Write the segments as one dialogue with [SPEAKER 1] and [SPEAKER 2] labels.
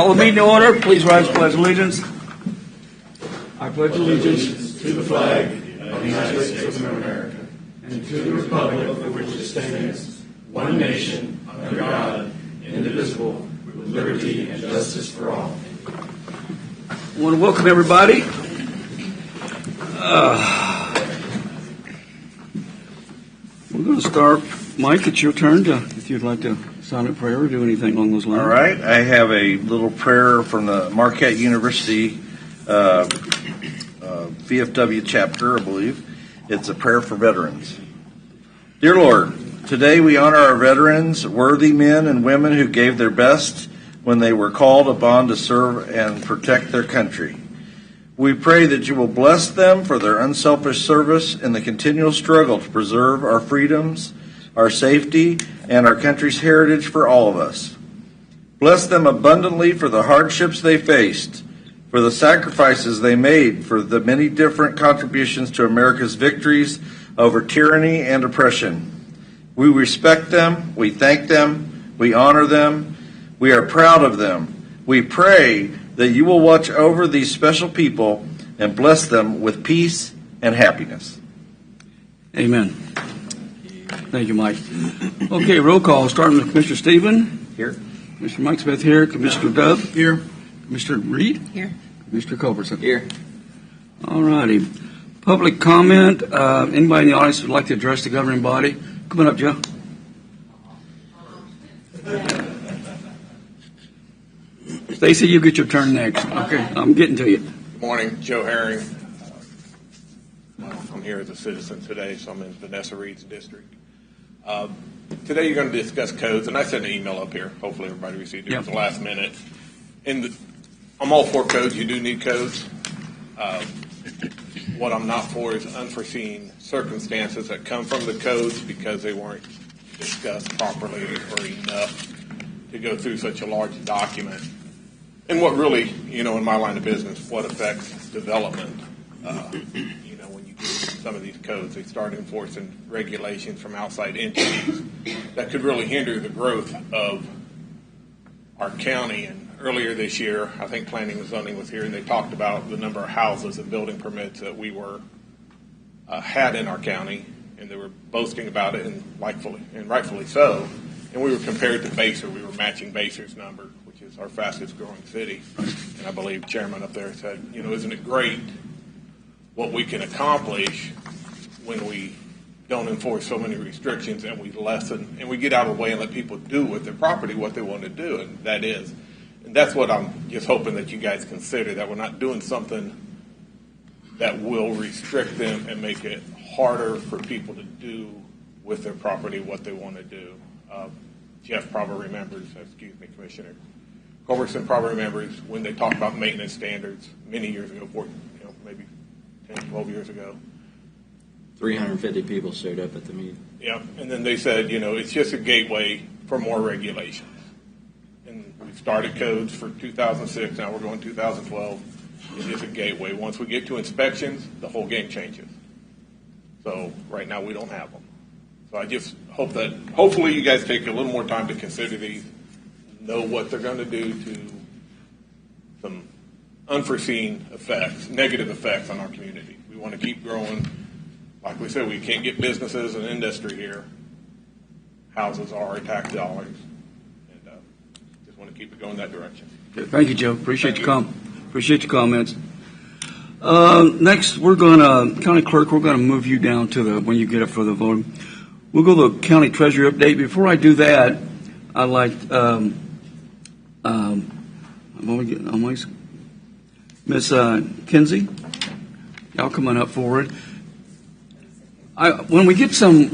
[SPEAKER 1] Call the meeting to order. Please rise to pledge allegiance. I pledge allegiance
[SPEAKER 2] to the flag of the United States of America and to the republic for which it stands, one nation, under God, indivisible, with liberty and justice for all.
[SPEAKER 1] I want to welcome everybody. We're going to start. Mike, it's your turn if you'd like to silent prayer or do anything along those lines.
[SPEAKER 3] All right. I have a little prayer from the Marquette University VFW chapter, I believe. It's a prayer for veterans. Dear Lord, today we honor our veterans, worthy men and women who gave their best when they were called upon to serve and protect their country. We pray that you will bless them for their unselfish service in the continual struggle to preserve our freedoms, our safety, and our country's heritage for all of us. Bless them abundantly for the hardships they faced, for the sacrifices they made, for the many different contributions to America's victories over tyranny and oppression. We respect them, we thank them, we honor them, we are proud of them. We pray that you will watch over these special people and bless them with peace and happiness.
[SPEAKER 1] Amen. Thank you, Mike. Okay, roll call, starting with Commissioner Stephen.
[SPEAKER 3] Here.
[SPEAKER 1] Commissioner Mike Smith here. Commissioner Dove.
[SPEAKER 3] Here.
[SPEAKER 1] Commissioner Reed.
[SPEAKER 4] Here.
[SPEAKER 1] Commissioner Culbertson.
[SPEAKER 4] Here.
[SPEAKER 1] All righty. Public comment. Anybody in the audience would like to address the governing body? Come on up, Joe. Stacy, you get your turn next. Okay, I'm getting to you.
[SPEAKER 5] Good morning, Joe Herring. I'm here as a citizen today, so I'm in Vanessa Reed's district. Today you're going to discuss codes, and I sent an email up here. Hopefully everybody received it at the last minute. I'm all for codes. You do need codes. What I'm not for is unforeseen circumstances that come from the codes because they weren't discussed properly or enough to go through such a large document. And what really, in my line of business, what affects development, when you do some of these codes, they start enforcing regulations from outside entities that could really hinder the growth of our county. And earlier this year, I think Planning and Zoning was here, and they talked about the number of houses and building permits that we had in our county, and they were boasting about it, and rightfully so. And we were compared to Baser. We were matching Baser's number, which is our fastest growing city. And I believe Chairman up there said, isn't it great what we can accomplish when we don't enforce so many restrictions and we lessen and we get out of the way and let people do with their property what they want to do, and that's what I'm just hoping that you guys consider, that we're not doing something that will restrict them and make it harder for people to do with their property what they want to do. Jeff probably remembers, Commissioner Culbertson probably remembers when they talked about maintenance standards many years ago, maybe 10, 12 years ago.
[SPEAKER 4] 350 people showed up at the meeting.
[SPEAKER 5] Yeah, and then they said, it's just a gateway for more regulations. And we've started codes for 2006, now we're going 2012. It is a gateway. Once we get to inspections, the whole game changes. So right now we don't have them. So I just hope that hopefully you guys take a little more time to consider these, know what they're going to do to some unforeseen effects, negative effects on our community. We want to keep growing. Like we said, we can't get businesses and industry here. Houses are our tax dollars. And just want to keep it going that direction.
[SPEAKER 1] Okay, thank you, Joe. Appreciate your comments. Next, we're going to, County Clerk, we're going to move you down to when you get up for the voting. We'll go to the County Treasury update. Before I do that, I'd like, Miss Kinsey, y'all coming up forward. When we get some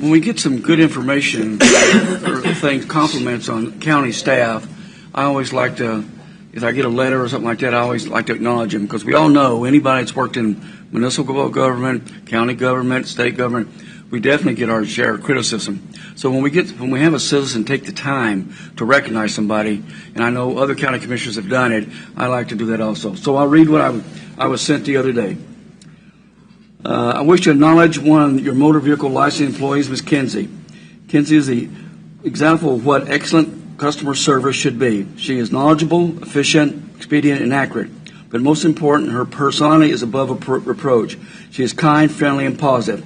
[SPEAKER 1] good information or things, compliments on county staff, I always like to, if I get a letter or something like that, I always like to acknowledge them, because we all know anybody that's worked in municipal government, county government, state government, we definitely get our share of criticism. So when we have a citizen take the time to recognize somebody, and I know other county commissioners have done it, I like to do that also. So I'll read what I was sent the other day. I wish to acknowledge one of your motor vehicle licensing employees, Ms. Kinsey. Kinsey is the example of what excellent customer service should be. She is knowledgeable, efficient, expedient, and accurate. But most important, her personality is above reproach. She is kind, friendly, and positive.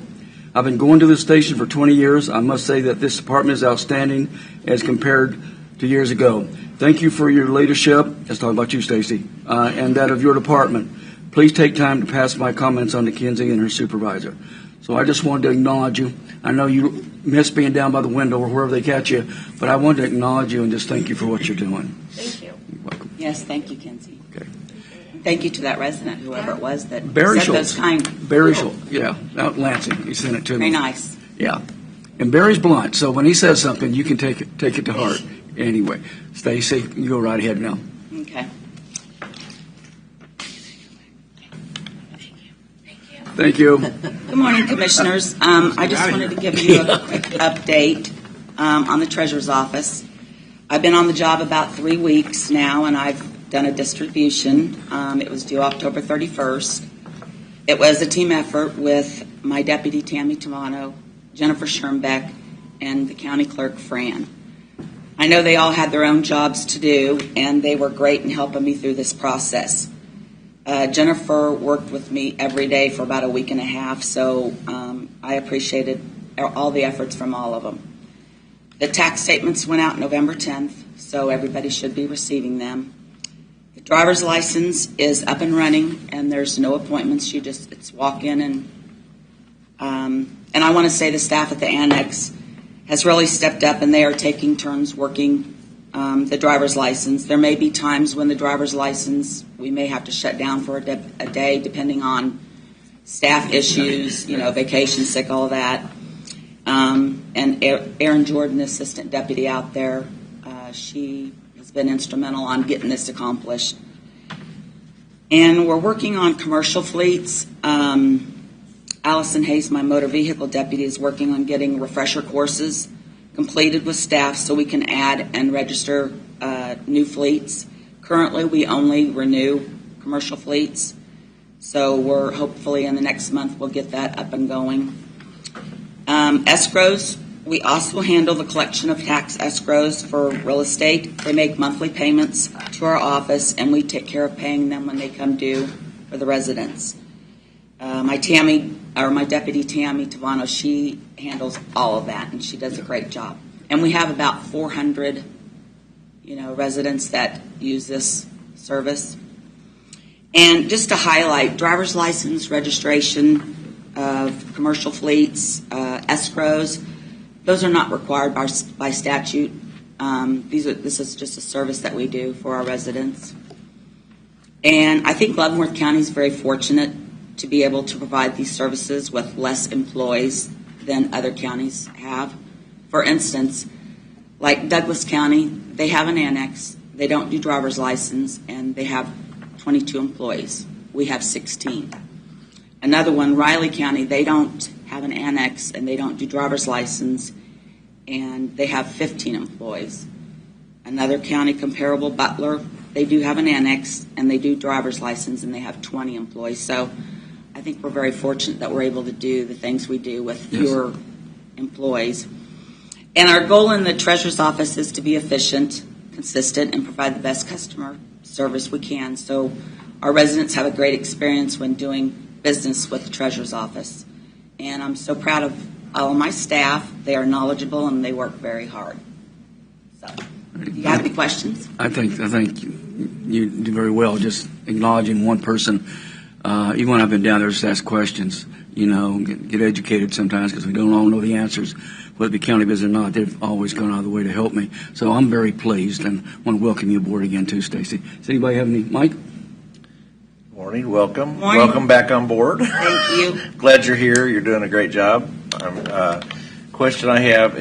[SPEAKER 1] I've been going to this station for 20 years. I must say that this department is outstanding as compared to years ago. Thank you for your leadership. Let's talk about you, Stacy, and that of your department. Please take time to pass my comments on to Kinsey and her supervisor. So I just wanted to acknowledge you. I know you miss being down by the window or wherever they catch you, but I wanted to acknowledge you and just thank you for what you're doing.
[SPEAKER 6] Thank you.
[SPEAKER 1] You're welcome.
[SPEAKER 7] Yes, thank you, Kinsey.
[SPEAKER 1] Okay.
[SPEAKER 7] Thank you to that resident, whoever it was, that
[SPEAKER 1] Barry
[SPEAKER 7] said those
[SPEAKER 1] Schultz.
[SPEAKER 7] kind.
[SPEAKER 1] Barry Schultz, yeah, out in Lansing. He sent it to me.
[SPEAKER 7] Very nice.
[SPEAKER 1] Yeah. And Barry's blunt, so when he says something, you can take it to heart. Anyway, Stacy, you go right ahead now.
[SPEAKER 7] Okay.
[SPEAKER 1] Thank you.
[SPEAKER 7] Good morning, Commissioners. I just wanted to give you a quick update on the Treasurer's Office. I've been on the job about 3 weeks now, and I've done a distribution. It was due October 31st. It was a team effort with my deputy, Tammy Tavano, Jennifer Schirmbeck, and the county clerk, Fran. I know they all had their own jobs to do, and they were great in helping me through this process. Jennifer worked with me every day for about a week and a half, so I appreciated all the efforts from all of them. The tax statements went out November 10th, so everybody should be receiving them. The driver's license is up and running, and there's no appointments. It's walk in, and I want to say the staff at the annex has really stepped up, and they are taking turns working the driver's license. There may be times when the driver's license, we may have to shut down for a day, depending on staff issues, vacation, sick, all of that. And Erin Jordan, the assistant deputy out there, she has been instrumental on getting this accomplished. And we're working on commercial fleets. Allison Hayes, my motor vehicle deputy, is working on getting refresher courses completed with staff so we can add and register new fleets. Currently, we only renew commercial fleets, so we're hopefully in the next month we'll get that up and going. Escrows, we also handle the collection of tax escrows for real estate. They make monthly payments to our office, and we take care of paying them when they come due for the residents. My deputy Tammy Tavano, she handles all of that, and she does a great job. And we have about 400, residents that use this service. And just to highlight, driver's license, registration of commercial fleets, escrows, those are not required by statute. This is just a service that we do for our residents. And I think Leavenworth County is very fortunate to be able to provide these services with less employees than other counties have. For instance, like Douglas County, they have an annex, they don't do driver's license, and they have 22 employees. We have 16. Another one, Riley County, they don't have an annex and they don't do driver's license, and they have 15 employees. Another county comparable, Butler, they do have an annex and they do driver's license, and they have 20 employees. So I think we're very fortunate that we're able to do the things we do with fewer employees. And our goal in the Treasurer's Office is to be efficient, consistent, and provide the best customer service we can. So our residents have a great experience when doing business with the Treasurer's Office. And I'm so proud of all of my staff. They are knowledgeable and they work very hard. So, do you have any questions?
[SPEAKER 1] I think you do very well just acknowledging one person. Even when I've been down there, just ask questions. Get educated sometimes because we don't all know the answers. Whether it be county business or not, they've always gone out of the way to help me. So I'm very pleased and want to welcome you aboard again too, Stacy. Does anybody have any? Mike?
[SPEAKER 3] Morning, welcome.
[SPEAKER 7] Morning.
[SPEAKER 3] Welcome back on board.
[SPEAKER 7] Thank you.
[SPEAKER 3] Glad you're here. You're doing a great job. Question I have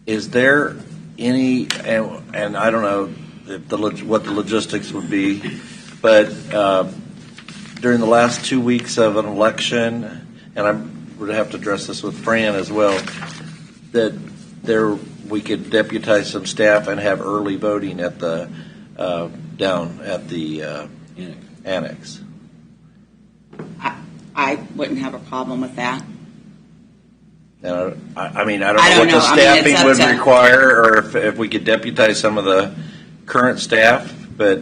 [SPEAKER 3] is there any, and I don't know if what the logistics would be, but during the last 2 weeks of an election, and I would have to address this with Fran as well, that we could deputize some staff and have early voting at the down at the annex.
[SPEAKER 7] I wouldn't have a problem with that.
[SPEAKER 3] I mean, I don't
[SPEAKER 7] I
[SPEAKER 3] know
[SPEAKER 7] don't
[SPEAKER 3] what
[SPEAKER 7] know.
[SPEAKER 3] the
[SPEAKER 7] I mean, it's
[SPEAKER 3] staffing
[SPEAKER 7] up
[SPEAKER 3] would
[SPEAKER 7] to-
[SPEAKER 3] require, or if we could deputize some of the current staff, but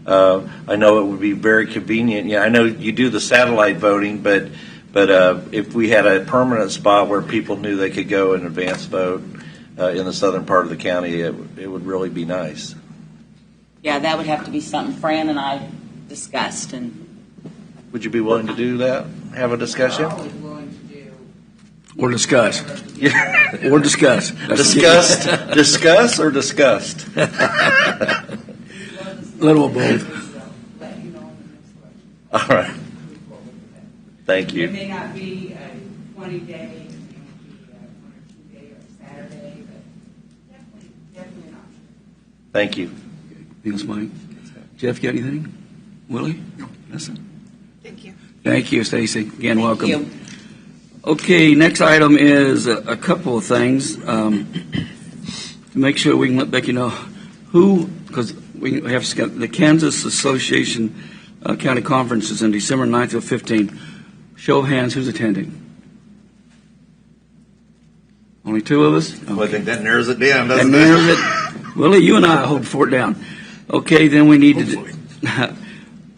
[SPEAKER 3] I know it would be very convenient. Yeah, I know you do the satellite voting, but if we had a permanent spot where people knew they could go and advance vote in the southern part of the county, it would really be nice.
[SPEAKER 7] Yeah, that would have to be something Fran and I discussed, and
[SPEAKER 3] Would you be willing to do that? Have a discussion?
[SPEAKER 6] Always willing to do.
[SPEAKER 1] Or discuss.
[SPEAKER 3] Yeah.
[SPEAKER 1] Or discuss.
[SPEAKER 3] Discuss or disgust?
[SPEAKER 1] Little of both.
[SPEAKER 6] Let you know in the next election.
[SPEAKER 3] All right. Thank
[SPEAKER 6] It
[SPEAKER 3] you.
[SPEAKER 6] may not be a 20-day, it may be a 1 or 2 day or a Saturday, but definitely an option.
[SPEAKER 3] Thank you.
[SPEAKER 1] Anything else, Mike? Jeff, got anything? Willie? No. Listen.
[SPEAKER 6] Thank you.
[SPEAKER 1] Thank you, Stacy. Again, welcome.
[SPEAKER 7] you.
[SPEAKER 1] Okay, next item is a couple of things. To make sure we can let Becky know who, because we have the Kansas Association County Conference is in December 9th to 15th. Show of hands, who's attending? Only two of us?
[SPEAKER 3] Well, I think that narrows it down,
[SPEAKER 1] That
[SPEAKER 3] doesn't
[SPEAKER 1] narrows
[SPEAKER 3] it?
[SPEAKER 1] it. Willie, you and I hold fort down. Okay, then we need to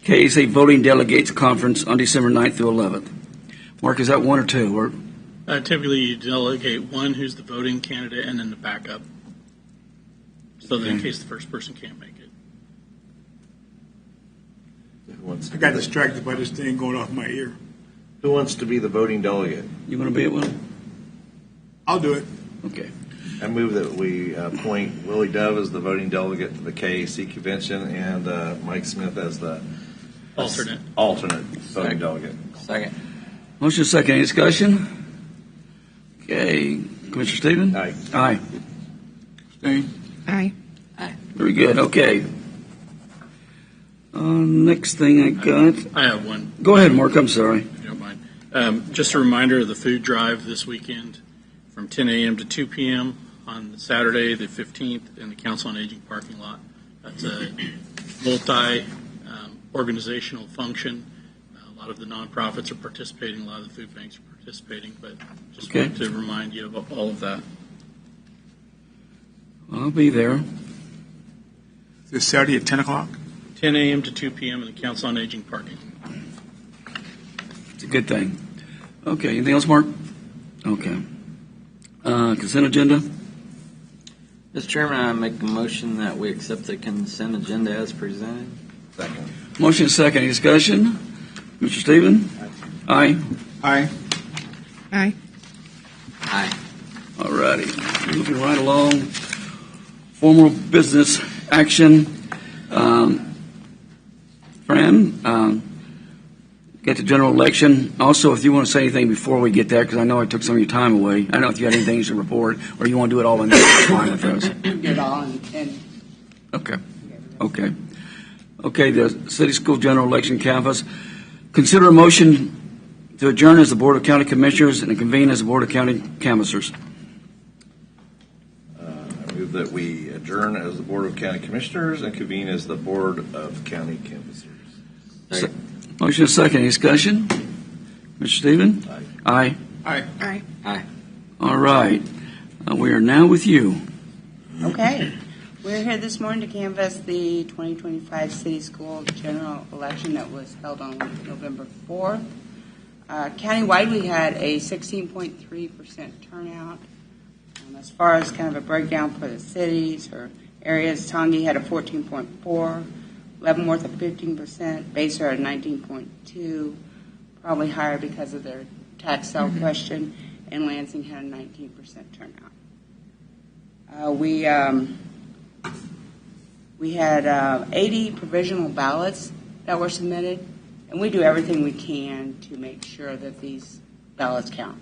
[SPEAKER 1] KAC Voting Delegates Conference on December 9th through 11th. Mark, is that one or two? Or
[SPEAKER 8] Typically, you delegate one who's the voting candidate and then the backup, so that in case the first person can't make it.
[SPEAKER 9] I got distracted by this thing going off my ear.
[SPEAKER 3] Who wants to be the voting delegate?
[SPEAKER 1] you want to be at one?
[SPEAKER 9] I'll do it.
[SPEAKER 1] Okay.
[SPEAKER 3] I move that we appoint Willie Dove as the voting delegate to the KAC convention and Mike Smith as the
[SPEAKER 8] Alternate.
[SPEAKER 3] voting delegate.
[SPEAKER 4] Second.
[SPEAKER 1] Motion second. Any discussion? Okay. Commissioner Stephen?
[SPEAKER 3] Aye.
[SPEAKER 1] Aye.
[SPEAKER 9] Stay.
[SPEAKER 6] Aye.
[SPEAKER 1] Very good. Okay. Next thing I got.
[SPEAKER 8] I have one,
[SPEAKER 1] Go ahead, Mark. I'm sorry.
[SPEAKER 8] if you don't mind. Just a reminder of the food drive this weekend from 10 a.m. to 2 p.m. on Saturday, the 15th, in the Council on Aging parking lot. That's a multi-organizational function. A lot of the nonprofits are participating, a lot of the food banks are participating, but just
[SPEAKER 1] Okay.
[SPEAKER 8] wanted to remind you of all of that.
[SPEAKER 1] I'll be there.
[SPEAKER 9] This Saturday at 10 o'clock?
[SPEAKER 8] 10 a.m. to 2 p.m. in the Council on Aging parking.
[SPEAKER 1] It's a good thing. Okay. Anything else, Mark? Okay. Consent agenda?
[SPEAKER 4] Mr. Chairman, I make a motion that we accept the consent agenda as presented.
[SPEAKER 3] Second.
[SPEAKER 1] Motion second. Any discussion? Mr. Stephen? Aye.
[SPEAKER 9] Aye.
[SPEAKER 6] Aye.
[SPEAKER 4] Aye.
[SPEAKER 1] All righty. Moving right along. Formal business action. Fran, get the general election. Also, if you want to say anything before we get there, because I know I took some of your time away. I don't know if you had anything to report, or you want to do it all in there. It's fine with us.
[SPEAKER 6] Get it all and
[SPEAKER 1] Okay. Okay. Okay, the city school general election canvass. Consider a motion to adjourn as the Board of County Commissioners and to convene as the Board of County Canvassers.
[SPEAKER 3] I move that we adjourn as the Board of County Commissioners and convene as the Board of County Canvassers.
[SPEAKER 4] Second.
[SPEAKER 1] Motion is second. Any discussion? Mr. Stephen?
[SPEAKER 3] Aye.
[SPEAKER 1] Aye.
[SPEAKER 6] Aye.
[SPEAKER 4] Aye.
[SPEAKER 1] All right. We are now with you.
[SPEAKER 6] Okay. We're here this morning to canvass the 2025 city school general election that was held on November 4th. Countywide, we had a 16.3% turnout. As far as kind of a breakdown for the cities or areas, Tongi had a 14.4%, Leavenworth a 15%, Basehor a 19.2%, probably higher because of their tax sale question, and Lansing had a 19% turnout. We had 80 provisional ballots that were submitted, and we do everything we can to make sure that these ballots count.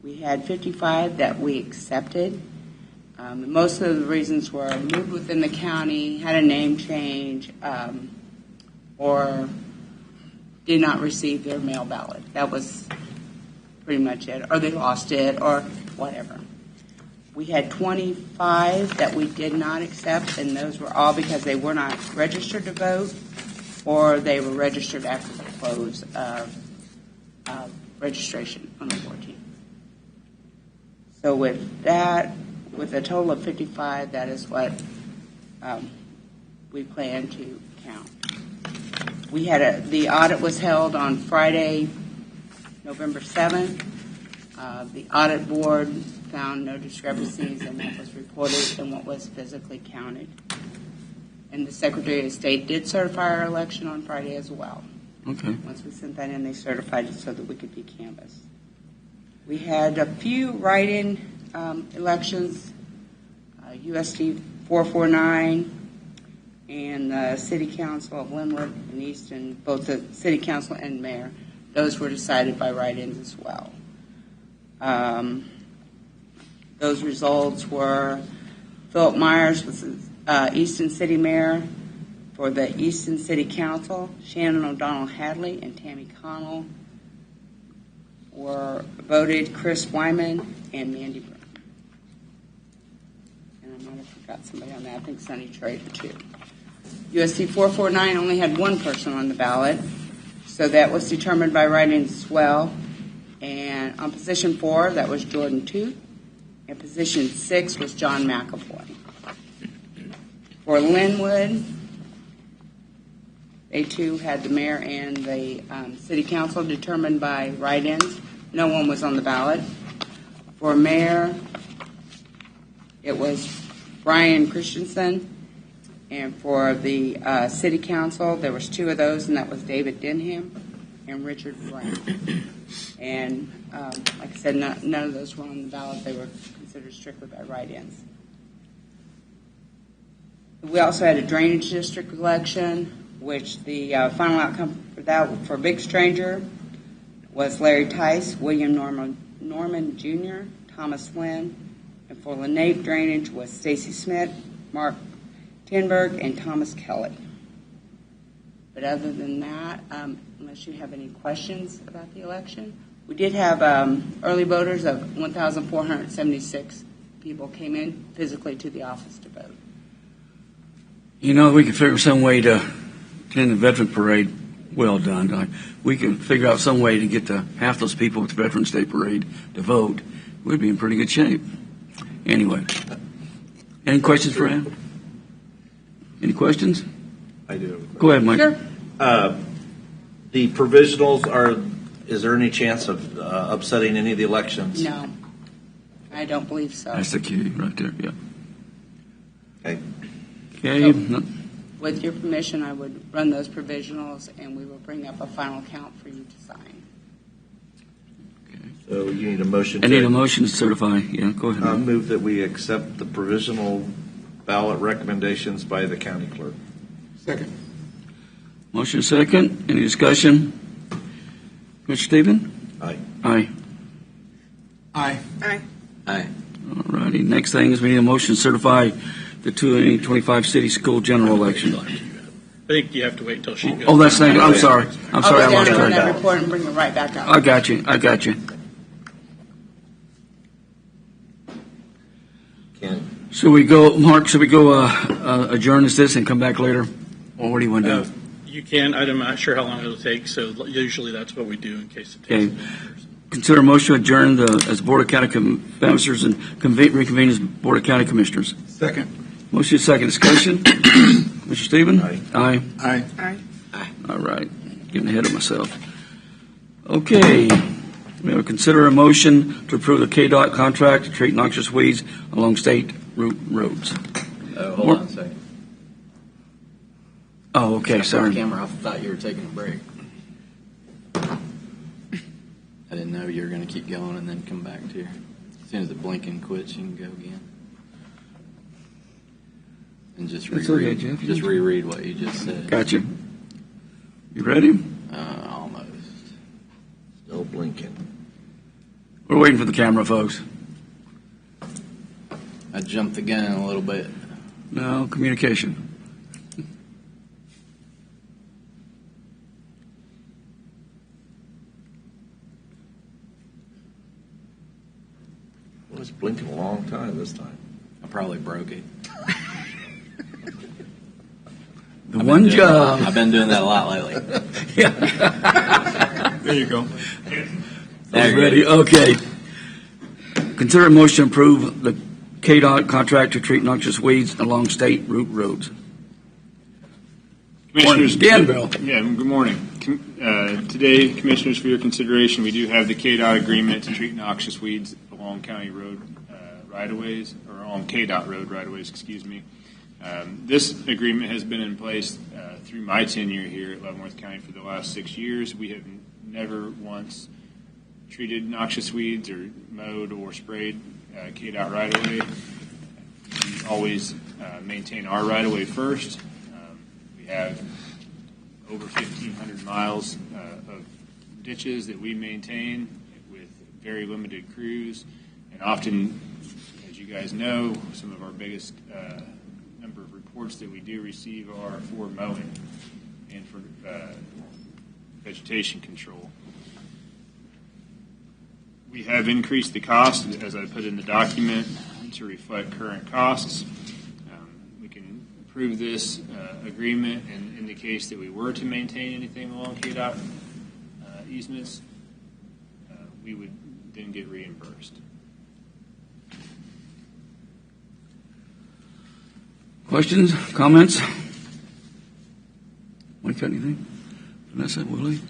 [SPEAKER 6] We had 55 that we accepted. Most of the reasons were moved within the county, had a name change, or did not receive their mail ballot. That was pretty much it, or they lost it, or whatever. We had 25 that we did not accept, and those were all because they were not registered to vote, or they were registered after the close of registration on the 14th. So with that, with a total of 55, that is what we plan to count. We had the audit was held on Friday, November 7th. The audit board found no discrepancies in what was reported and what was physically counted. And the Secretary of State did certify our election on Friday as well.
[SPEAKER 1] Okay.
[SPEAKER 6] Once we sent that in, they certified it so that we could be canvassed. We had a few write-in elections, USD 449 and the City Council of Linwood and Easton, both the City Council and Mayor. Those were decided by write-ins as well. Those results were Philip Myers was Easton City Mayor. For the Easton City Council, Shannon O'Donnell Hadley and Tammy Connell were voted. Chris Wyman and Mandy Brown. And I might have forgot somebody on that. I think Sonny Trader too. USC 449 only had one person on the ballot, so that was determined by write-ins as well. And on position 4, that was Jordan Tooth. And position 6 was John McAvoy. For Linwood, they too had the mayor and the city council determined by write-ins. No one was on the ballot. For mayor, it was Brian Christensen. And for the city council, there was 2 of those, and that was David Denham and Richard Brown. And like I said, none of those were on the ballot. They were considered strictly by write-ins. We also had a drainage district election, which the final outcome for that for Big Stranger was Larry Tice, William Norman Jr., Thomas Flynn, and for Lenape Drainage was Stacy Smith, Mark Tinberg, and Thomas Kelly. But other than that, unless you have any questions about the election, we did have early voters of 1,476 people came in physically to the office to vote.
[SPEAKER 1] You know, we could figure some way to attend the Veteran Parade. Well done. We can figure out some way to get half those people at the Veterans Day Parade to vote. We'd be in pretty good shape. Anyway, any questions for him? Any questions?
[SPEAKER 3] I do.
[SPEAKER 1] Go ahead, Mike.
[SPEAKER 6] Sure.
[SPEAKER 3] The provisionals is there any chance of upsetting any of the elections?
[SPEAKER 6] No, I don't believe so.
[SPEAKER 1] That's the key right there, yeah.
[SPEAKER 3] Okay.
[SPEAKER 1] Okay.
[SPEAKER 6] With your permission, I would run those provisionals, and we will bring up a final count for you to sign.
[SPEAKER 3] So you need a motion.
[SPEAKER 1] I need a motion to certify. Yeah, go ahead.
[SPEAKER 3] I move that we accept the provisional ballot recommendations by the county clerk.
[SPEAKER 9] Second.
[SPEAKER 1] Motion second. Any discussion? Mr. Stephen?
[SPEAKER 3] Aye.
[SPEAKER 1] Aye.
[SPEAKER 9] Aye.
[SPEAKER 7] Aye.
[SPEAKER 4] Aye.
[SPEAKER 1] All righty. Next thing is we need a motion to certify the 2025 city school general election.
[SPEAKER 8] I think you have to wait until she goes.
[SPEAKER 1] Oh, that's the thing. I'm sorry. I'm sorry.
[SPEAKER 6] I'll
[SPEAKER 1] I
[SPEAKER 6] go
[SPEAKER 1] lost
[SPEAKER 6] down and run
[SPEAKER 1] track.
[SPEAKER 6] that report and bring it right back up.
[SPEAKER 1] I got you. I got you.
[SPEAKER 3] Ken?
[SPEAKER 1] Should we go, Mark, should we go adjourn this and come back later? Or what do you want to do?
[SPEAKER 8] You can. I'm not sure how long it'll take, so usually that's what we do in case it takes
[SPEAKER 1] Okay.
[SPEAKER 8] a minute or so.
[SPEAKER 1] Consider a motion to adjourn as Board of County Commissioners and reconvene as Board of County Commissioners.
[SPEAKER 9] Second.
[SPEAKER 1] Motion second. Discussion? Mr. Stephen?
[SPEAKER 3] Aye.
[SPEAKER 1] Aye.
[SPEAKER 6] Aye.
[SPEAKER 1] All right. Getting ahead of myself. Okay. We will consider a motion to approve the KDOT contract to treat noxious weeds along state roads.
[SPEAKER 4] Hold on a second.
[SPEAKER 1] Oh, okay.
[SPEAKER 4] I turned
[SPEAKER 1] Sorry.
[SPEAKER 4] the camera off. I thought you were taking a break. I didn't know you were going to keep going and then come back to your. As soon as the blinking quits, you can go again. And just
[SPEAKER 1] That's
[SPEAKER 4] reread.
[SPEAKER 1] okay, Jeff.
[SPEAKER 4] Just reread what you just said.
[SPEAKER 1] Got you. You ready?
[SPEAKER 4] Almost.
[SPEAKER 3] Still blinking.
[SPEAKER 1] We're waiting for the camera, folks.
[SPEAKER 4] I jumped the gun a little bit.
[SPEAKER 1] No, communication.
[SPEAKER 3] Well, it's blinking a long time this time.
[SPEAKER 4] I probably broke it.
[SPEAKER 1] The one job.
[SPEAKER 4] I've been doing that a lot lately.
[SPEAKER 1] Yeah.
[SPEAKER 9] There you go.
[SPEAKER 4] There you
[SPEAKER 1] Ready?
[SPEAKER 4] go.
[SPEAKER 1] Okay. Consider a motion to approve the KDOT contract to treat noxious weeds along state route roads.
[SPEAKER 10] Commissioners,
[SPEAKER 1] Morning. Dan, Bill.
[SPEAKER 10] Yeah, good morning. Today, Commissioners, for your consideration, we do have the KDOT agreement to treat noxious weeds along county road right-of-ways, or along KDOT road right-of-ways, excuse me. This agreement has been in place through my tenure here at Leavenworth County for the last 6 years. We have never once treated noxious weeds or mowed or sprayed KDOT right-of-way. We always maintain our right-of-way first. We have over 1,500 miles of ditches that we maintain with very limited crews, and often, as you guys know, some of our biggest number of reports that we do receive are for mowing and for vegetation control. We have increased the cost, as I put in the document, to reflect current costs. We can approve this agreement, and in the case that we were to maintain anything along KDOT easements, we would then get reimbursed.
[SPEAKER 1] Questions, comments? Mike, got anything? Vanessa, Willie?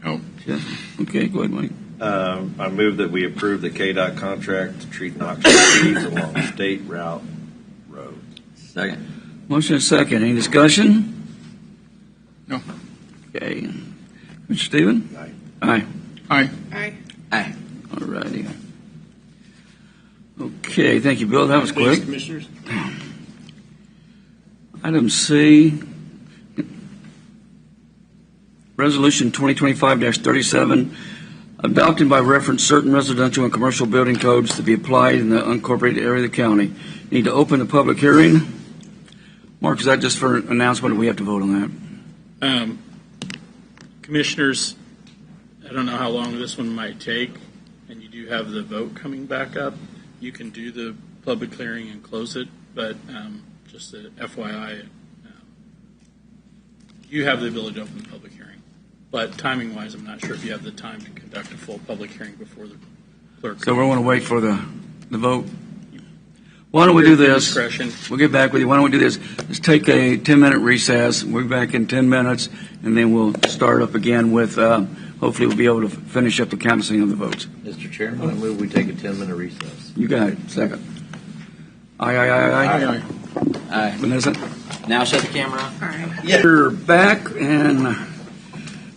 [SPEAKER 9] No.
[SPEAKER 1] Jeff? Okay, go ahead, Mike.
[SPEAKER 3] I move that we approve the KDOT contract to treat noxious weeds along state route road.
[SPEAKER 4] Second.
[SPEAKER 1] Motion is second. Any discussion?
[SPEAKER 9] No.
[SPEAKER 1] Okay. Mr. Stephen?
[SPEAKER 3] Aye.
[SPEAKER 1] Aye.
[SPEAKER 9] Aye.
[SPEAKER 6] Aye.
[SPEAKER 4] Aye.
[SPEAKER 1] All righty. Okay, thank you, Bill. That was
[SPEAKER 10] Thanks,
[SPEAKER 1] quick.
[SPEAKER 10] Commissioners.
[SPEAKER 1] Item C, Resolution 2025-37, adopted by reference certain residential and commercial building codes to be applied in the unincorporated area of the county. Need to open the public hearing. Mark, is that just for an announcement, or do we have to vote on that?
[SPEAKER 8] Commissioners, I don't know how long this one might take, and you do have the vote coming back up. You can do the public hearing and close it, but just a FYI, you have the ability to open the public hearing. But timing-wise, I'm not sure if you have the time to conduct a full public hearing before the clerk.
[SPEAKER 1] So we want to wait for the vote. Why don't we do this?
[SPEAKER 8] Discretion.
[SPEAKER 1] We'll get back with you. Why don't we do this? Let's take a 10-minute recess. We'll be back in 10 minutes, and then we'll start up again with, hopefully we'll be able to finish up the canvassing of the votes.
[SPEAKER 3] Mr. Chairman, I move we take a 10-minute recess.
[SPEAKER 1] You got it. Second. Aye, aye, aye, aye.
[SPEAKER 9] Aye.
[SPEAKER 4] Aye.
[SPEAKER 1] Vanessa?
[SPEAKER 4] Now shut the camera off.
[SPEAKER 1] We're back and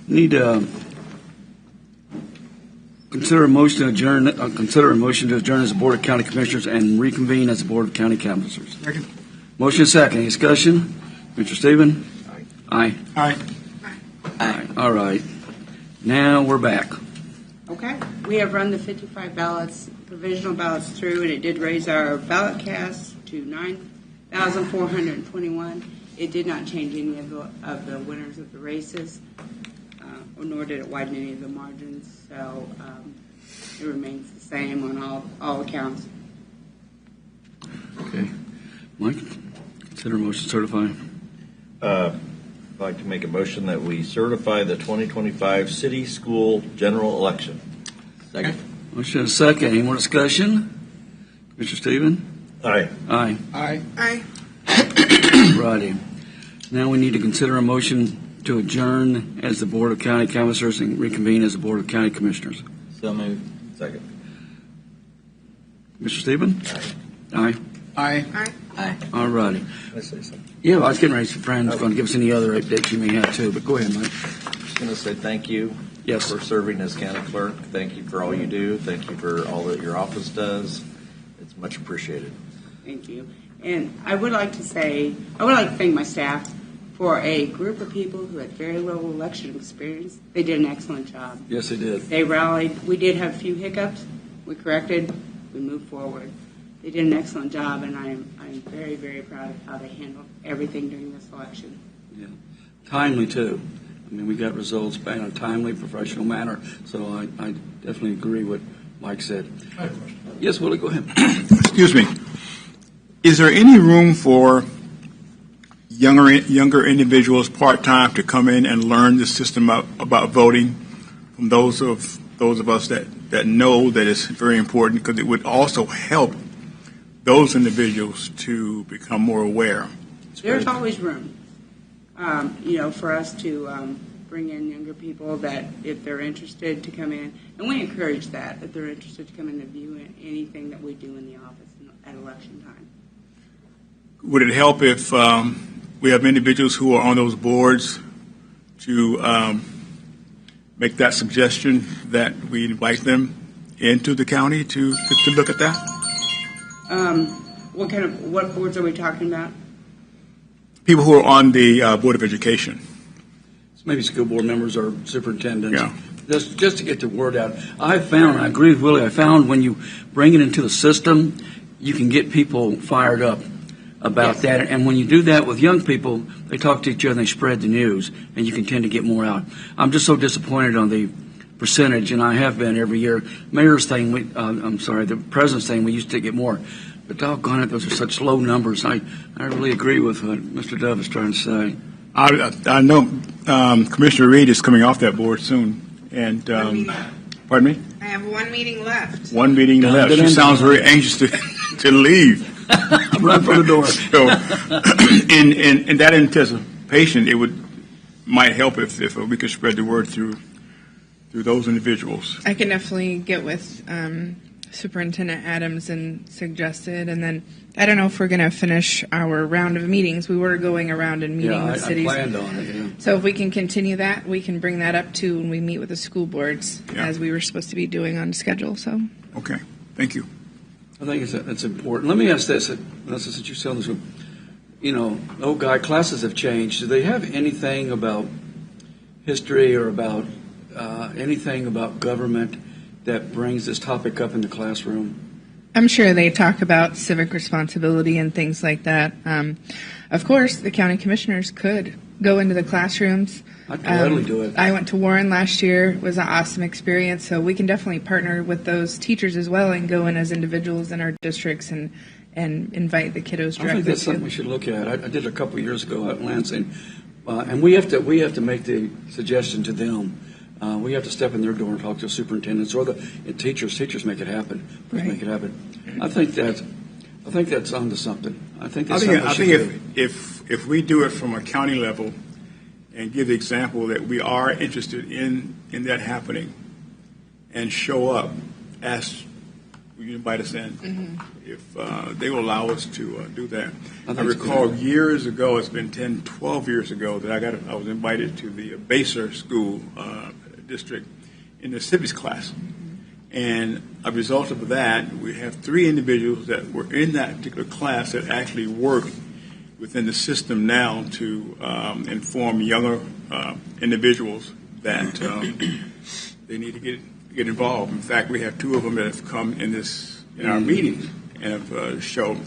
[SPEAKER 1] need to consider a motion to adjourn. Consider a motion to adjourn as the Board of County Commissioners and reconvene as the Board of County Councilors.
[SPEAKER 9] Second.
[SPEAKER 1] Motion second. Any discussion? Mr. Stephen?
[SPEAKER 3] Aye.
[SPEAKER 1] Aye.
[SPEAKER 6] Aye.
[SPEAKER 1] All right. Now we're back.
[SPEAKER 6] Okay, we have run the 55 ballots, provisional ballots through, and it did raise our ballot cast to 9,421. It did not change any of the winners of the races, nor did it widen any of the margins, so it remains the same on all accounts.
[SPEAKER 1] Okay. Mike, consider motion certify.
[SPEAKER 3] I'd like to make a motion that we certify the 2025 city school general election.
[SPEAKER 4] Second.
[SPEAKER 1] Motion second. Any more discussion? Mr. Stephen?
[SPEAKER 3] Aye.
[SPEAKER 1] Aye.
[SPEAKER 9] Aye.
[SPEAKER 6] Aye.
[SPEAKER 1] Righty. Now we need to consider a motion to adjourn as the Board of County Councilors and reconvene as the Board of County Commissioners.
[SPEAKER 4] So moved.
[SPEAKER 3] Second.
[SPEAKER 1] Mr. Stephen? Aye.
[SPEAKER 9] Aye.
[SPEAKER 4] Aye.
[SPEAKER 1] All righty.
[SPEAKER 3] Can I say something?
[SPEAKER 1] Yeah, well, I was getting ready to see Fran's going to give us any other updates you may have too, but go ahead, Mike.
[SPEAKER 3] I'm just going to say thank you
[SPEAKER 1] Yes.
[SPEAKER 3] for serving as county clerk. Thank you for all you do. Thank you for all that your office does. It's much appreciated.
[SPEAKER 6] Thank you. And I would like to thank my staff for a group of people who had very little election experience. They did an excellent job.
[SPEAKER 1] Yes, it did.
[SPEAKER 6] They rallied. We did have a few hiccups. We corrected. We moved forward. They did an excellent job, and I'm very, very proud of how they handled everything during this election.
[SPEAKER 1] Yeah. Timely, too. I mean, we got results in a timely, professional manner, so I definitely agree with Mike said.
[SPEAKER 9] I have a question.
[SPEAKER 1] Yes, Willie, go ahead.
[SPEAKER 9] Excuse me. Is there any room for younger individuals part-time to come in and learn the system about voting from those those of us that know that it's very important, because it would also help those individuals to become more aware.
[SPEAKER 6] There's always room, for us to bring in younger people that, if they're interested, to come in. And we encourage that, if they're interested to come in and view anything that we do in the office at election time.
[SPEAKER 9] Would it help if we have individuals who are on those boards to make that suggestion that we invite them into the county to look at that?
[SPEAKER 6] What boards are we talking about?
[SPEAKER 9] People who are on the Board of Education.
[SPEAKER 1] Maybe school board members or superintendents.
[SPEAKER 9] Yeah.
[SPEAKER 1] Just to get the word out. I agree with Willie, I found when you bring it into the system, you can get people fired up about that. And when you do that with young people, they talk to each other and they spread the news, and you can tend to get more out. I'm just so disappointed on the percentage, and I have been every year. Mayor's thing, the president's thing, we used to get more. But doggone it, those are such low numbers. I really agree with what Mr. Dove is trying to say.
[SPEAKER 9] I know Commissioner Reed is coming off that board soon. And pardon me?
[SPEAKER 11] I have one meeting left.
[SPEAKER 9] One meeting left. She sounds very anxious to leave.
[SPEAKER 1] Run for the door.
[SPEAKER 9] So, in that anticipation, might help if we could spread the word through those individuals.
[SPEAKER 11] I can definitely get with Superintendent Adams and suggest it. And then I don't know if we're going to finish our round of meetings. We were going around and meeting with cities.
[SPEAKER 1] I planned on it, yeah.
[SPEAKER 11] So if we can continue that, we can bring that up too when we meet with the school boards, as we were supposed to be doing on schedule. So.
[SPEAKER 9] Okay. Thank you.
[SPEAKER 1] I think that's important. Let me ask this, since you said this one. Oh, God, classes have changed. Do they have anything about history or about anything about government that brings this topic up in the classroom?
[SPEAKER 11] I'm sure they talk about civic responsibility and things like that. Of course, the county commissioners could go into the classrooms.
[SPEAKER 1] I'd gladly do it.
[SPEAKER 11] I went to Warren last year. It was an awesome experience. So we can definitely partner with those teachers as well and go in as individuals in our districts and invite the kiddos directly.
[SPEAKER 1] I think that's something we should look at. I did it a couple of years ago out in Lansing. And we have to make the suggestion to them. We have to step in their door and talk to superintendents or the teachers. Teachers make it happen.
[SPEAKER 11] Right.
[SPEAKER 1] Make it happen. I think that's onto something. I think
[SPEAKER 9] if we do it from a county level and give the example that we are interested in that happening and show up, ask you invite us in. Mm-hmm. If they will allow us to do that. I recall years ago, it's been 10, 12 years ago, that I was invited to the Baser School district in the civics class. And a result of that, we have 3 individuals that were in that particular class that actually work within the system now to inform younger individuals that they need to get involved. In fact, we have 2 of them that have come in our meetings and have shown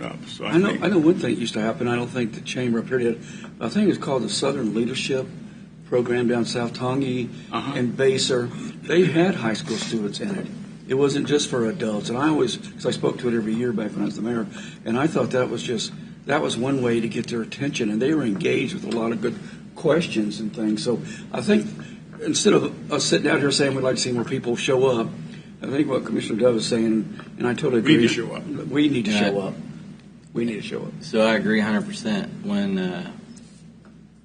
[SPEAKER 9] up. So
[SPEAKER 1] I know one thing that used to happen. I don't think the chamber up here did. I think it's called the Southern Leadership Program down South Tongi and Baser. They had high school students in it. It wasn't just for adults. And because I spoke to it every year back when I was the mayor, and I thought that was one way to get their attention, and they were engaged with a lot of good questions and things. So I think instead of us sitting out here saying we'd like to see more people show up, I think what Commissioner Dove is saying, and I totally agree.
[SPEAKER 9] We need to show up.
[SPEAKER 1] We need to show up. We need to show up.
[SPEAKER 4] So I agree 100%.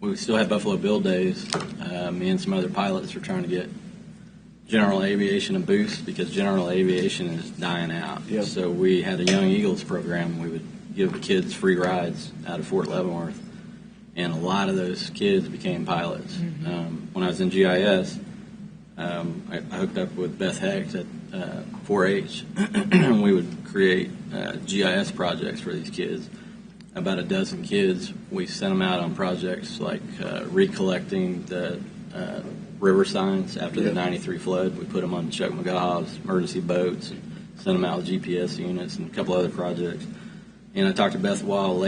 [SPEAKER 4] When we still had Buffalo Bill days, me and some other pilots were trying to get general aviation a boost because general aviation is dying out.
[SPEAKER 1] Yep.
[SPEAKER 4] So we had a Young Eagles program. We would give kids free rides out of Fort Leavenworth, and a lot of those kids became pilots. Mm-hmm. When I was in GIS, I hooked up with Beth Hecht at 4-H, and we would create GIS projects for these kids. About a dozen kids, we sent them out on projects like recollecting the river signs after the 93 flood. We put them on Chuck McGaw's emergency boats, and sent them out with GPS units and a couple other projects. And I talked to Beth Wall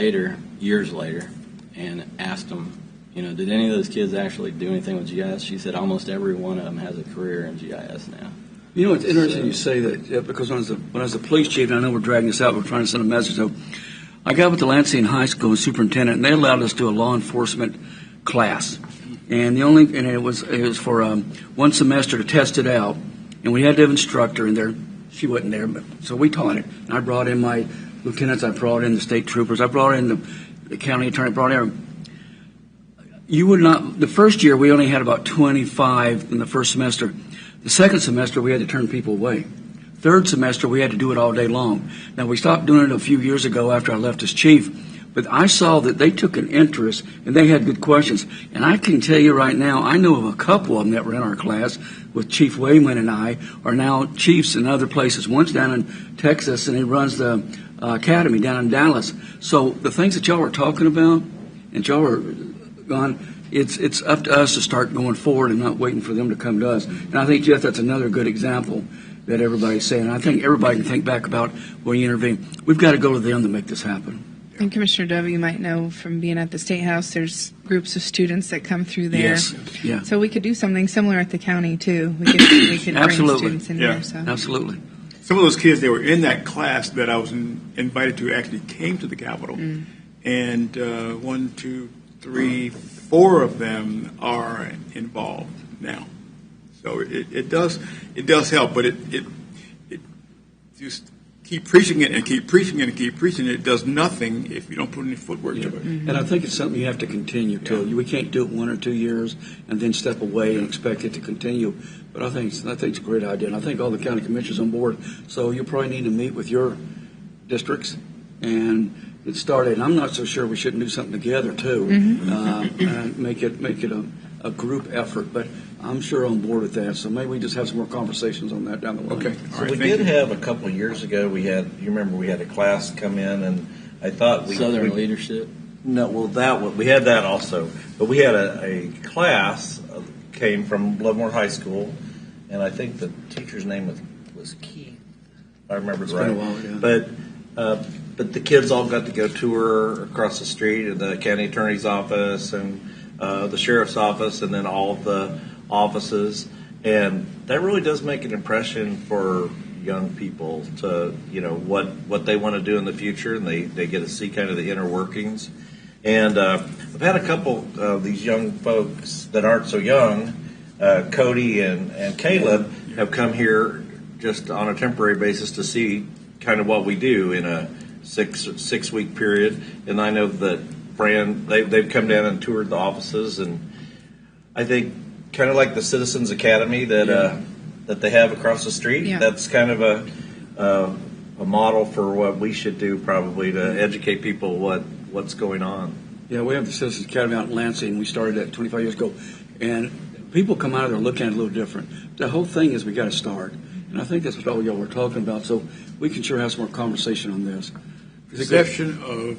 [SPEAKER 4] years later, and asked them, did any of those kids actually do anything with GIS? She said almost every one of them has a career in GIS now.
[SPEAKER 1] It's interesting you say that, because when I was a police chief, and I know we're dragging this out, we're trying to send a message. So I got with the Lansing High School superintendent, and they allowed us to do a law enforcement class. and it was for one semester to test it out, and we had to have an instructor in there. She wasn't there, but so we taught it. And I brought in my lieutenants, I brought in the state troopers, I brought in the county attorney, brought in. You would not. The first year we only had about 25 in the first semester. The second semester we had to turn people away. Third semester we had to do it all day long. Now we stopped doing it a few years ago after I left as chief. But I saw that they took an interest and they had good questions. And I can tell you right now, I know of a couple of them that were in our class with Chief Wayman and I are now chiefs in other places. One's down in Texas and he runs the academy down in Dallas. So the things that y'all are talking about and y'all are gone, it's up to us to start going forward and not waiting for them to come to us. And I think, Jeff, that's another good example that everybody's saying. I think everybody can think back about when you intervene. We've got to go to them to make this happen.
[SPEAKER 11] And Commissioner Dove, you might know from being at the State House, there's groups of students that come through there.
[SPEAKER 1] Yes, yeah.
[SPEAKER 11] So we could do something similar at the county, too. We could bring students in there. So.
[SPEAKER 1] Absolutely.
[SPEAKER 9] Some of those kids that were in that class that I was invited to actually came to the Capitol. And 1, 2, 3, 4 of them are involved now. So it does help, but it just keep preaching it and keep preaching it and keep preaching it. It does nothing if you don't put any footwork to it.
[SPEAKER 1] And I think it's something you have to continue to. We can't do it 1 or 2 years and then step away and expect it to continue. But I think it's a great idea, and I think all the county commissioners on board. So you probably need to meet with your districts and get started. And I'm not so sure we shouldn't do something together too, and make it a group effort. But I'm sure on board with that. So maybe we just have some more conversations on that down the line.
[SPEAKER 9] Okay.
[SPEAKER 3] So we did have a couple of years ago. You remember we had a class come in, and I thought
[SPEAKER 4] Southern Leadership.
[SPEAKER 3] No, well we had that also, but we had a class came from Leavenworth High School, and I think the teacher's name was Keith, if I remember
[SPEAKER 1] It's
[SPEAKER 3] right.
[SPEAKER 1] been a while, yeah.
[SPEAKER 3] But the kids all got to go tour across the street at the county attorney's office and the sheriff's office, and then all of the offices, and that really does make an impression for young people to what they want to do in the future, and they get to see kind of the inner workings. And I've had a couple of these young folks that aren't so young, Cody and Caleb, have come here just on a temporary basis to see kind of what we do in a six week period. And I know that Fran, they've come down and toured the offices, and I think kind of like the Citizens Academy that they have across the street.
[SPEAKER 11] Yeah.
[SPEAKER 3] That's kind of a model for what we should do, probably, to educate people what's going on.
[SPEAKER 1] Yeah, we have the Citizens Academy out in Lansing. We started that 25 years ago, and people come out of there looking at it a little different. The whole thing is we got to start, and I think that's what all y'all were talking about. So we can sure have some more conversation on this.
[SPEAKER 9] Perception of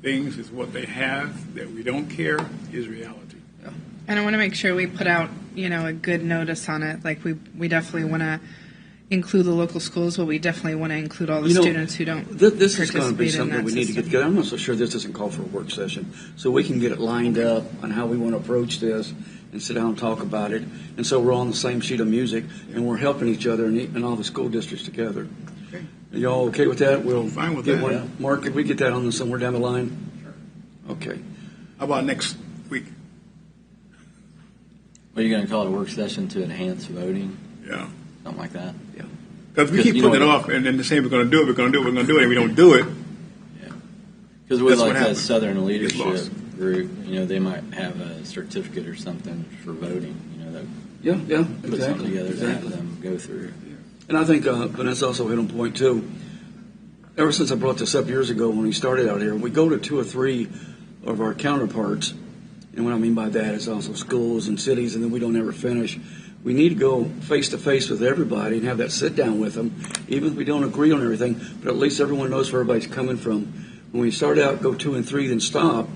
[SPEAKER 9] things is what they have. That we don't care is reality.
[SPEAKER 11] And I want to make sure we put out, a good notice on it. Like we definitely want to include the local schools, but we definitely want to include all the students who don't.
[SPEAKER 1] This is going to be
[SPEAKER 11] participate in
[SPEAKER 1] something
[SPEAKER 11] that
[SPEAKER 1] we need to
[SPEAKER 11] system.
[SPEAKER 1] get together. I'm not so sure this doesn't call for a work session, so we can get it lined up on how we want to approach this and sit down and talk about it. And so we're on the same sheet of music, and we're helping each other and all the school districts together.
[SPEAKER 9] Okay.
[SPEAKER 1] Are y'all okay with that? We'll
[SPEAKER 9] Fine with
[SPEAKER 1] get
[SPEAKER 9] that.
[SPEAKER 1] one.
[SPEAKER 9] Yeah.
[SPEAKER 1] Mark, could we get that on the somewhere down the line? Sure. Okay.
[SPEAKER 9] How about next week?
[SPEAKER 4] Are you going to call it a work session to enhance voting?
[SPEAKER 9] Yeah.
[SPEAKER 4] Something like that?
[SPEAKER 1] Yeah.
[SPEAKER 9] Because we keep putting it off and then saying we're going to do it, and we don't do it.
[SPEAKER 4] Yeah. Because we
[SPEAKER 9] That's
[SPEAKER 4] like
[SPEAKER 9] what
[SPEAKER 4] that
[SPEAKER 9] happens.
[SPEAKER 4] Southern
[SPEAKER 9] Gets lost.
[SPEAKER 4] Leadership group, they might have a certificate or something for voting, that
[SPEAKER 1] Yeah,
[SPEAKER 4] put
[SPEAKER 1] exactly.
[SPEAKER 4] something together to have
[SPEAKER 1] Exactly.
[SPEAKER 4] them go through.
[SPEAKER 1] And I think Vanessa also hit on point too. Ever since I brought this up years ago when we started out here, we go to 2 or 3 of our counterparts, and what I mean by that is also schools and cities, and then we don't ever finish. We need to go face to face with everybody and have that sit down with them, even if we don't agree on everything, but at least everyone knows where everybody's coming from. When we start out, go 2 and 3, then stop,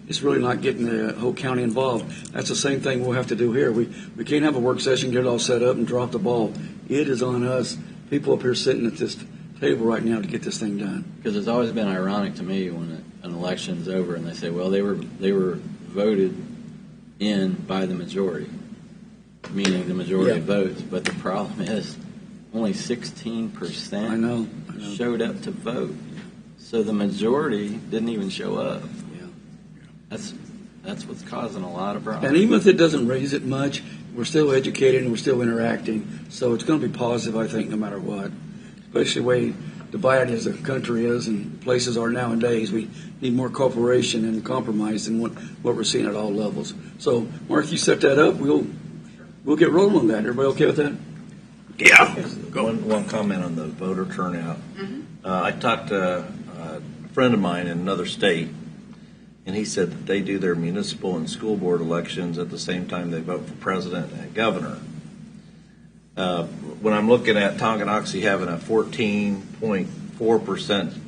[SPEAKER 1] it's really not getting the whole county involved. That's the same thing we'll have to do here. We can't have a work session, get it all set up, and drop the ball. It is on us, people up here sitting at this table right now, to get this thing done.
[SPEAKER 4] Because it's always been ironic to me when an election's over and they say, well, they were voted in by the majority, meaning the majority of votes. But the problem is only 16%
[SPEAKER 1] I know.
[SPEAKER 4] showed up to vote. So the majority didn't even show up.
[SPEAKER 1] Yeah.
[SPEAKER 4] That's That's what's causing a lot of problems.
[SPEAKER 1] And even if it doesn't raise it much, we're still educated and we're still interacting. So it's going to be positive, I think, no matter what. Especially the way divided as the country is and places are nowadays. We need more cooperation and compromise than what we're seeing at all levels. So, Mark, you set that up. We'll get rolling on that. Everybody okay with that?
[SPEAKER 3] Yeah. One comment on the voter turnout. I talked to a friend of mine in another state, and he said that they do their municipal and school board elections at the same time they vote for president and governor. When I'm looking at Tonganoxie having a 14.4%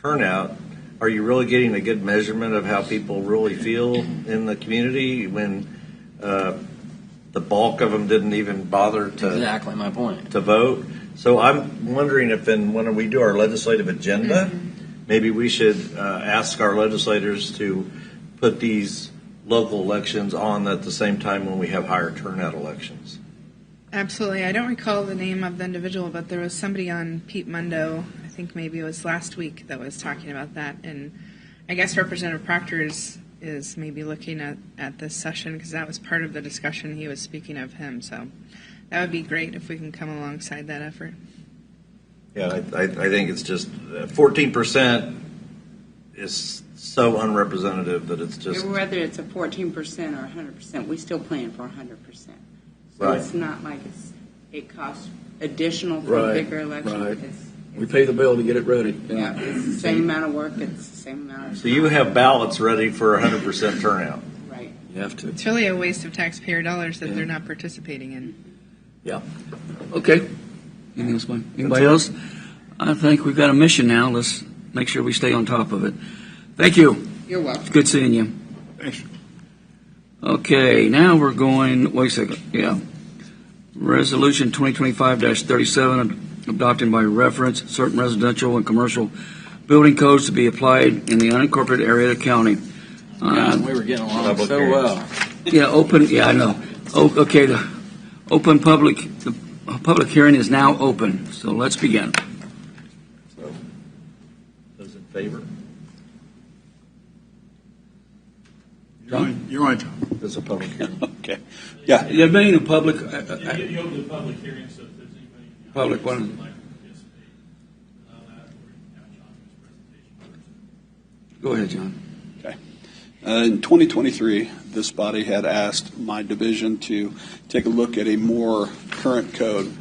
[SPEAKER 3] turnout, are you really getting a good measurement of how people really feel in the community when the bulk of them didn't even bother to
[SPEAKER 4] Exactly my point.
[SPEAKER 3] to vote? So I'm wondering if when we do our legislative agenda, maybe we should ask our legislators to put these local elections on at the same time when we have higher turnout elections.
[SPEAKER 11] Absolutely. I don't recall the name of the individual, but there was somebody on Pete Mundo, I think maybe it was last week, that was talking about that. And I guess Representative Proctor is maybe looking at this session because that was part of the discussion he was speaking of him. So that would be great if we can come alongside that effort.
[SPEAKER 3] Yeah, I think it's just 14% is so unrepresentative that it's just
[SPEAKER 6] Whether it's a 14% or 100%, we still plan for 100%. So
[SPEAKER 3] Right.
[SPEAKER 6] it's not like it costs additional for a bigger election.
[SPEAKER 1] Right.
[SPEAKER 6] It's,
[SPEAKER 1] We pay the bill to get it ready.
[SPEAKER 6] yeah, it's the same amount of work. It's the same amount of
[SPEAKER 3] so you have ballots ready for 100% turnout.
[SPEAKER 6] right.
[SPEAKER 1] You have to.
[SPEAKER 11] It's really a waste of taxpayer dollars that they're not participating in.
[SPEAKER 1] Yeah. Okay. Anything else, Mike? Anybody else? I think we've got a mission now. Let's make sure we stay on top of it. Thank you.
[SPEAKER 6] You're welcome.
[SPEAKER 1] It's good seeing you.
[SPEAKER 9] Thanks.
[SPEAKER 1] Okay, now we're going, wait a second, yeah. Resolution 2025-37, adopted by reference, certain residential and commercial building codes to be applied in the unincorporated area of the county.
[SPEAKER 4] God, we were getting along
[SPEAKER 3] Public
[SPEAKER 4] so
[SPEAKER 3] hearings.
[SPEAKER 4] well.
[SPEAKER 1] I know. Okay, the public hearing is now open, so let's begin.
[SPEAKER 3] So, those in favor?
[SPEAKER 9] You're on.
[SPEAKER 3] There's a public hearing.
[SPEAKER 9] Okay. Yeah.
[SPEAKER 1] There being a public,
[SPEAKER 8] You open the public hearing, so if there's anybody in the
[SPEAKER 1] Public
[SPEAKER 8] audience
[SPEAKER 1] one.
[SPEAKER 8] who'd like to participate, allow that, or you can have John do his presentation first.
[SPEAKER 1] go ahead, John.
[SPEAKER 12] In 2023, this body had asked my division to take a look at a more current code.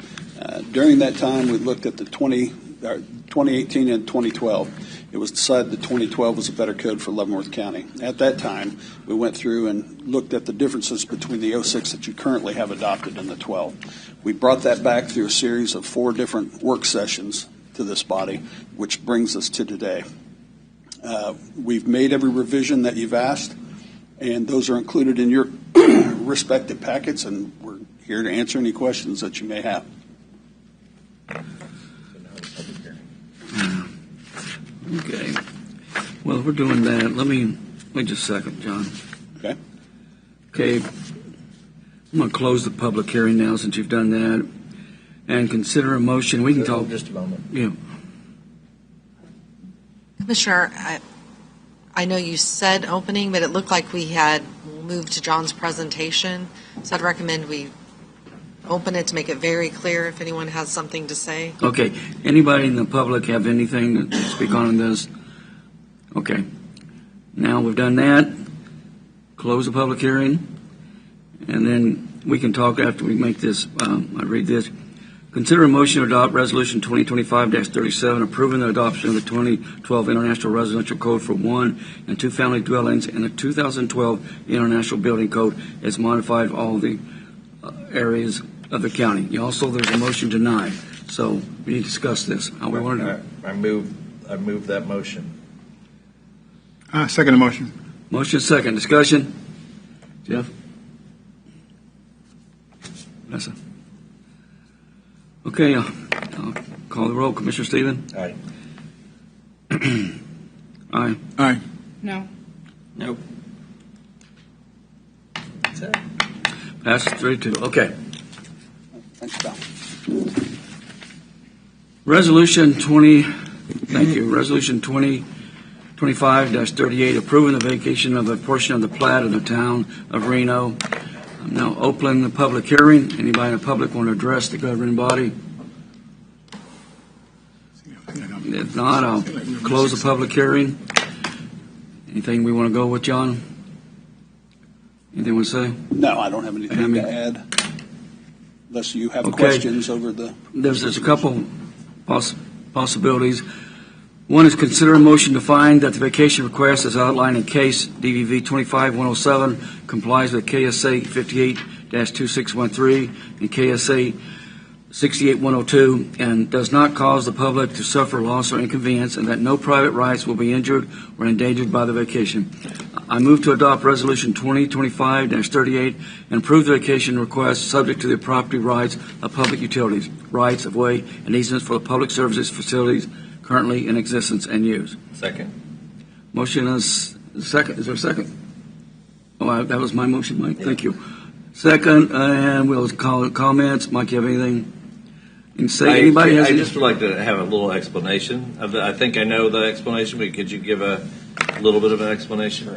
[SPEAKER 12] During that time, we looked at the 2018 and 2012. It was decided that 2012 was a better code for Leavenworth County. At that time, we went through and looked at the differences between the 06 that you currently have adopted and the 12. We brought that back through a series of 4 different work sessions to this body, which brings us to today. We've made every revision that you've asked, and those are included in your respective packets, and we're here to answer any questions that you may have.
[SPEAKER 1] Okay. Well, we're doing that. Let me just a second, John.
[SPEAKER 12] Okay.
[SPEAKER 1] Okay. I'm going to close the public hearing now since you've done that. And consider a motion. We can talk.
[SPEAKER 3] Just a moment.
[SPEAKER 1] Yeah.
[SPEAKER 13] Commissioner, I know you said opening, but it looked like we had moved to John's presentation. So I'd recommend we open it to make it very clear if anyone has something to say.
[SPEAKER 1] Okay. Anybody in the public have anything to speak on in this? Okay. Now we've done that. Close the public hearing. And then we can talk after we make this. I read this. Consider a motion to adopt Resolution 2025-37, approving the adoption of the 2012 International Residential Code for 1 and 2 family dwellings and the 2012 International Building Code as modified of all the areas of the county. Also, there's a motion to deny. So we need to discuss this. How we want to do it.
[SPEAKER 3] I move that motion.
[SPEAKER 9] Second the motion.
[SPEAKER 1] Motion second. Discussion? Jeff? Vanessa? Okay, I'll call the roll. Commissioner Stephen?
[SPEAKER 3] Aye.
[SPEAKER 1] Aye.
[SPEAKER 9] Aye.
[SPEAKER 11] No.
[SPEAKER 4] Nope.
[SPEAKER 1] Passes 3-2. Okay.
[SPEAKER 12] Thanks, Val.
[SPEAKER 1] Resolution 20, thank you. Resolution 2025-38, 2025-38, approving the vacation of a portion of the plat of the town of Reno. I'm now opening the public hearing. Anybody in the public want to address the governing body? If not, I'll close the public hearing. Anything we want to go with, John? Anything we say?
[SPEAKER 12] No, I don't have anything to add. Unless you have questions over the...
[SPEAKER 1] There's a couple possibilities. One is consider a motion to find that the vacation request as outlined in case DVV 25107 complies with KSA 58-2613 and KSA 68102 and does not cause the public to suffer loss or inconvenience, and that no private rights will be injured or endangered by the vacation. I move to adopt Resolution 2025-38 and approve the vacation request subject to the property rights of public utilities, rights of way, and easements for the public services facilities currently in existence and use.
[SPEAKER 3] Second.
[SPEAKER 1] Motion is second. Is there a second? Oh, that was my motion, Mike. Thank you. Second, and we'll call it comments. Mike, you have anything? You can say anybody has
[SPEAKER 3] I
[SPEAKER 1] any?
[SPEAKER 3] just would like to have a little explanation. I think I know the explanation, but could you give a little bit of an explanation?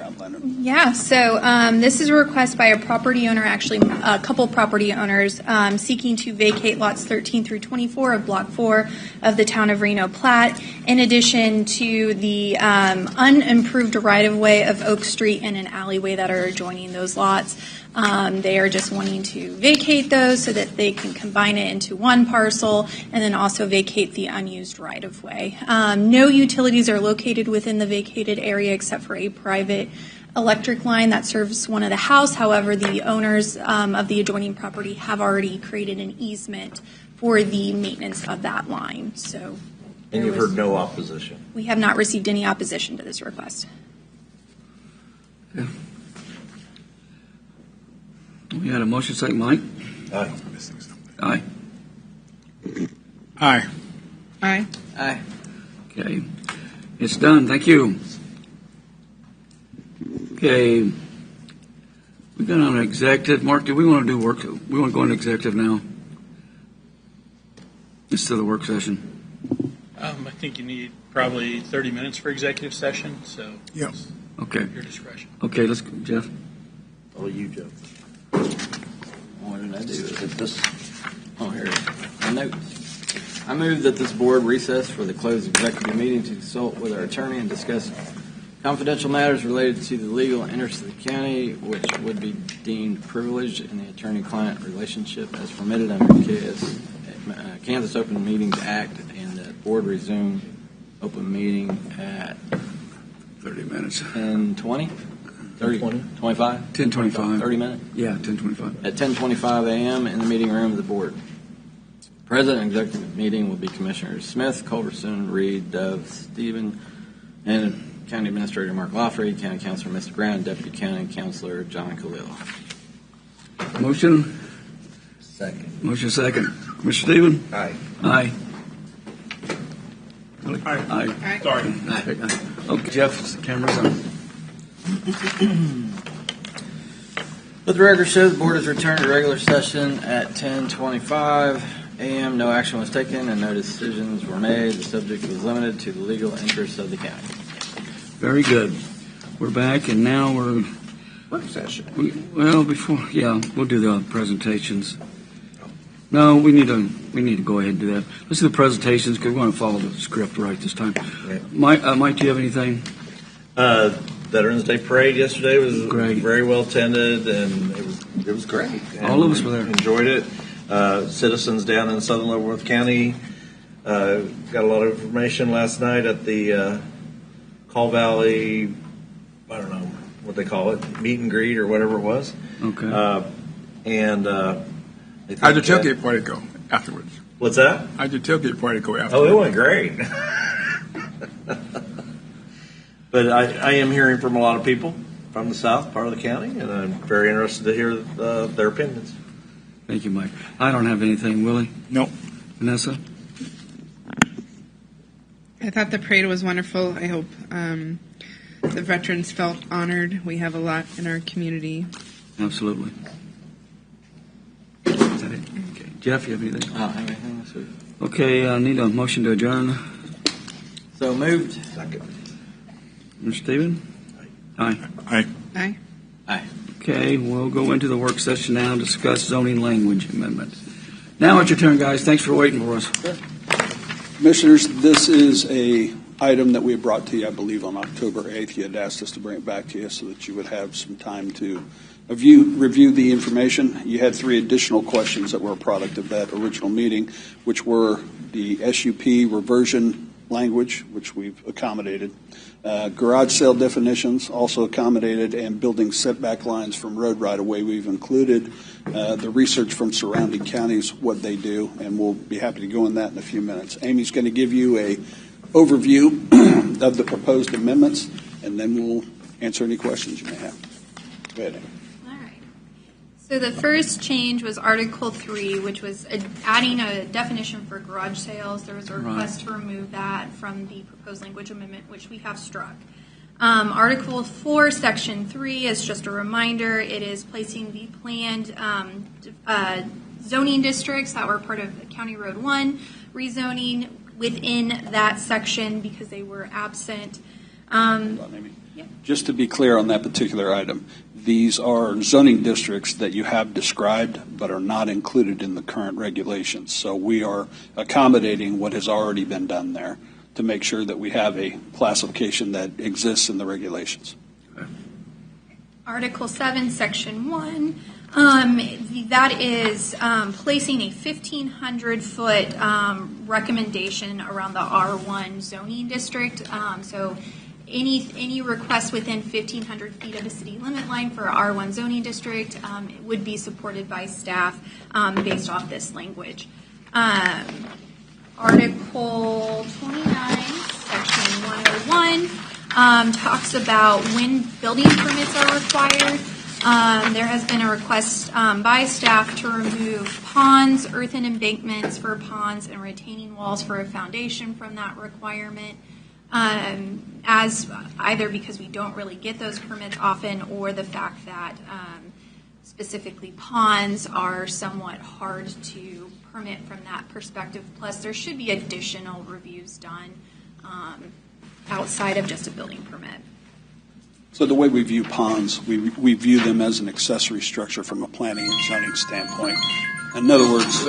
[SPEAKER 14] Yeah, so this is a request by a property owner, actually a couple property owners, seeking to vacate lots 13 through 24 of Block 4 of the Town of Reno plat, in addition to the unimproved right-of-way of Oak Street and an alleyway that are adjoining those lots. They are just wanting to vacate those so that they can combine it into one parcel and then also vacate the unused right-of-way. No utilities are located within the vacated area except for a private electric line that serves one of the house. However, the owners of the adjoining property have already created an easement for the maintenance of that line. So,
[SPEAKER 3] And you've heard no opposition?
[SPEAKER 14] We have not received any opposition to this request.
[SPEAKER 1] Yeah. We had a motion second, Mike?
[SPEAKER 3] Aye.
[SPEAKER 1] Aye.
[SPEAKER 9] Aye.
[SPEAKER 11] Aye.
[SPEAKER 4] Aye.
[SPEAKER 1] Okay. It's done. Thank you. Okay. We got on an executive. Mark, do we want to do work? We want to go into executive now? Instead of the work session.
[SPEAKER 8] I think you need probably 30 minutes for executive session, so
[SPEAKER 9] Yes.
[SPEAKER 1] Okay.
[SPEAKER 8] your discretion.
[SPEAKER 1] Okay, let's go. Jeff.
[SPEAKER 3] Oh, you, Joe.
[SPEAKER 4] What did I do? Is it this? Oh, here it is. My notes. I move that this board recess for the closed executive meeting to consult with our attorney and discuss confidential matters related to the legal interests of the county, which would be deemed privileged in the attorney-client relationship as permitted under Kansas Open Meetings Act, and that board resume open meeting at
[SPEAKER 1] 30 minutes.
[SPEAKER 4] 10:20? 30, 25?
[SPEAKER 1] 10:25.
[SPEAKER 4] 30 minutes?
[SPEAKER 1] Yeah, 10:25.
[SPEAKER 4] At 10:25 a.m. in the meeting room of the board. President and executive meeting will be Commissioners Smith, Culberson, Reed, Dove, Stephen, and County Administrator Mark Lawfrey, County Councilor Mr. Brown, Deputy County Councilor John Khalil.
[SPEAKER 1] Motion?
[SPEAKER 3] Second.
[SPEAKER 1] Motion second. Commissioner Stephen?
[SPEAKER 3] Aye.
[SPEAKER 1] Aye.
[SPEAKER 9] Aye.
[SPEAKER 1] Aye.
[SPEAKER 9] Sorry.
[SPEAKER 1] Aye. Okay, Jeff's camera's on.
[SPEAKER 4] Let the record show the board has returned to regular session at 10:25 a.m. No action was taken and no decisions were made. The subject was limited to the legal interests of the county.
[SPEAKER 1] Very good. We're back, and now we're...
[SPEAKER 3] Work session.
[SPEAKER 1] We'll do the presentations. No, we need to go ahead and do that. Let's do the presentations because we want to follow the script right this time.
[SPEAKER 3] Right.
[SPEAKER 1] Mike, do you have anything?
[SPEAKER 3] Veterans Day Parade yesterday was
[SPEAKER 1] Great.
[SPEAKER 3] very well attended, and it was great. And
[SPEAKER 1] all of us were there.
[SPEAKER 3] Enjoyed it. Citizens down in southern Leavenworth County got a lot of information last night at the Call Valley, I don't know what they call it, meet and greet or whatever it was.
[SPEAKER 1] Okay.
[SPEAKER 3] How'd your
[SPEAKER 9] tailgate party go afterwards?
[SPEAKER 3] What's that?
[SPEAKER 9] How'd your tailgate party go
[SPEAKER 3] Oh,
[SPEAKER 9] afterwards?
[SPEAKER 3] it went great. But I am hearing from a lot of people from the south part of the county, and I'm very interested to hear their opinions.
[SPEAKER 1] Thank you, Mike. I don't have anything, Willie.
[SPEAKER 9] No.
[SPEAKER 1] Vanessa?
[SPEAKER 11] I thought the parade was wonderful. I hope the veterans felt honored. We have a lot in our community.
[SPEAKER 1] Absolutely. Is that it? Okay. Jeff, you have anything?
[SPEAKER 4] I don't have anything this week.
[SPEAKER 1] Okay, I need a motion to adjourn.
[SPEAKER 4] So moved.
[SPEAKER 3] Second.
[SPEAKER 1] Mr. Stephen? Aye.
[SPEAKER 9] Aye.
[SPEAKER 11] Aye.
[SPEAKER 4] Aye.
[SPEAKER 1] Okay, we'll go into the work session now and discuss zoning language amendment. Now it's your turn, guys. Thanks for waiting for us.
[SPEAKER 12] Commissioners, this is a item that we brought to you, I believe, on October 8th. You had asked us to bring it back to you so that you would have some time to review the information. You had 3 additional questions that were a product of that original meeting, which were the SUP reversion language, which we've accommodated, garage sale definitions also accommodated, and building setback lines from road right-of-way. We've included the research from surrounding counties, what they do, and we'll be happy to go in that in a few minutes. Amy's going to give you a overview of the proposed amendments, and then we'll answer any questions you may have. Go ahead, Amy.
[SPEAKER 14] So the first change was Article 3, which was adding a definition for garage sales. There was a request to remove that from the proposed language amendment, which we have struck. Article 4, Section 3 is just a reminder. It is placing the planned zoning districts that were part of County Road 1 rezoning within that section because they were absent.
[SPEAKER 12] Just to be clear on that particular item, these are zoning districts that you have described but are not included in the current regulations. So we are accommodating what has already been done there to make sure that we have a classification that exists in the regulations.
[SPEAKER 14] Article 7, Section 1, that is placing a 1,500-foot recommendation around the R1 zoning district. So any request within 1,500 feet of the city limit line for R1 zoning district would be supported by staff based off this language. Article 29, Section 101 talks about when building permits are required. There has been a request by staff to remove ponds, earthen embankments for ponds, and retaining walls for a foundation from that requirement. As either because we don't really get those permits often, or the fact that specifically ponds are somewhat hard to permit from that perspective. Plus, there should be additional reviews done outside of just a building permit.
[SPEAKER 12] So the way we view ponds, we view them as an accessory structure from a planning and zoning standpoint. In other words,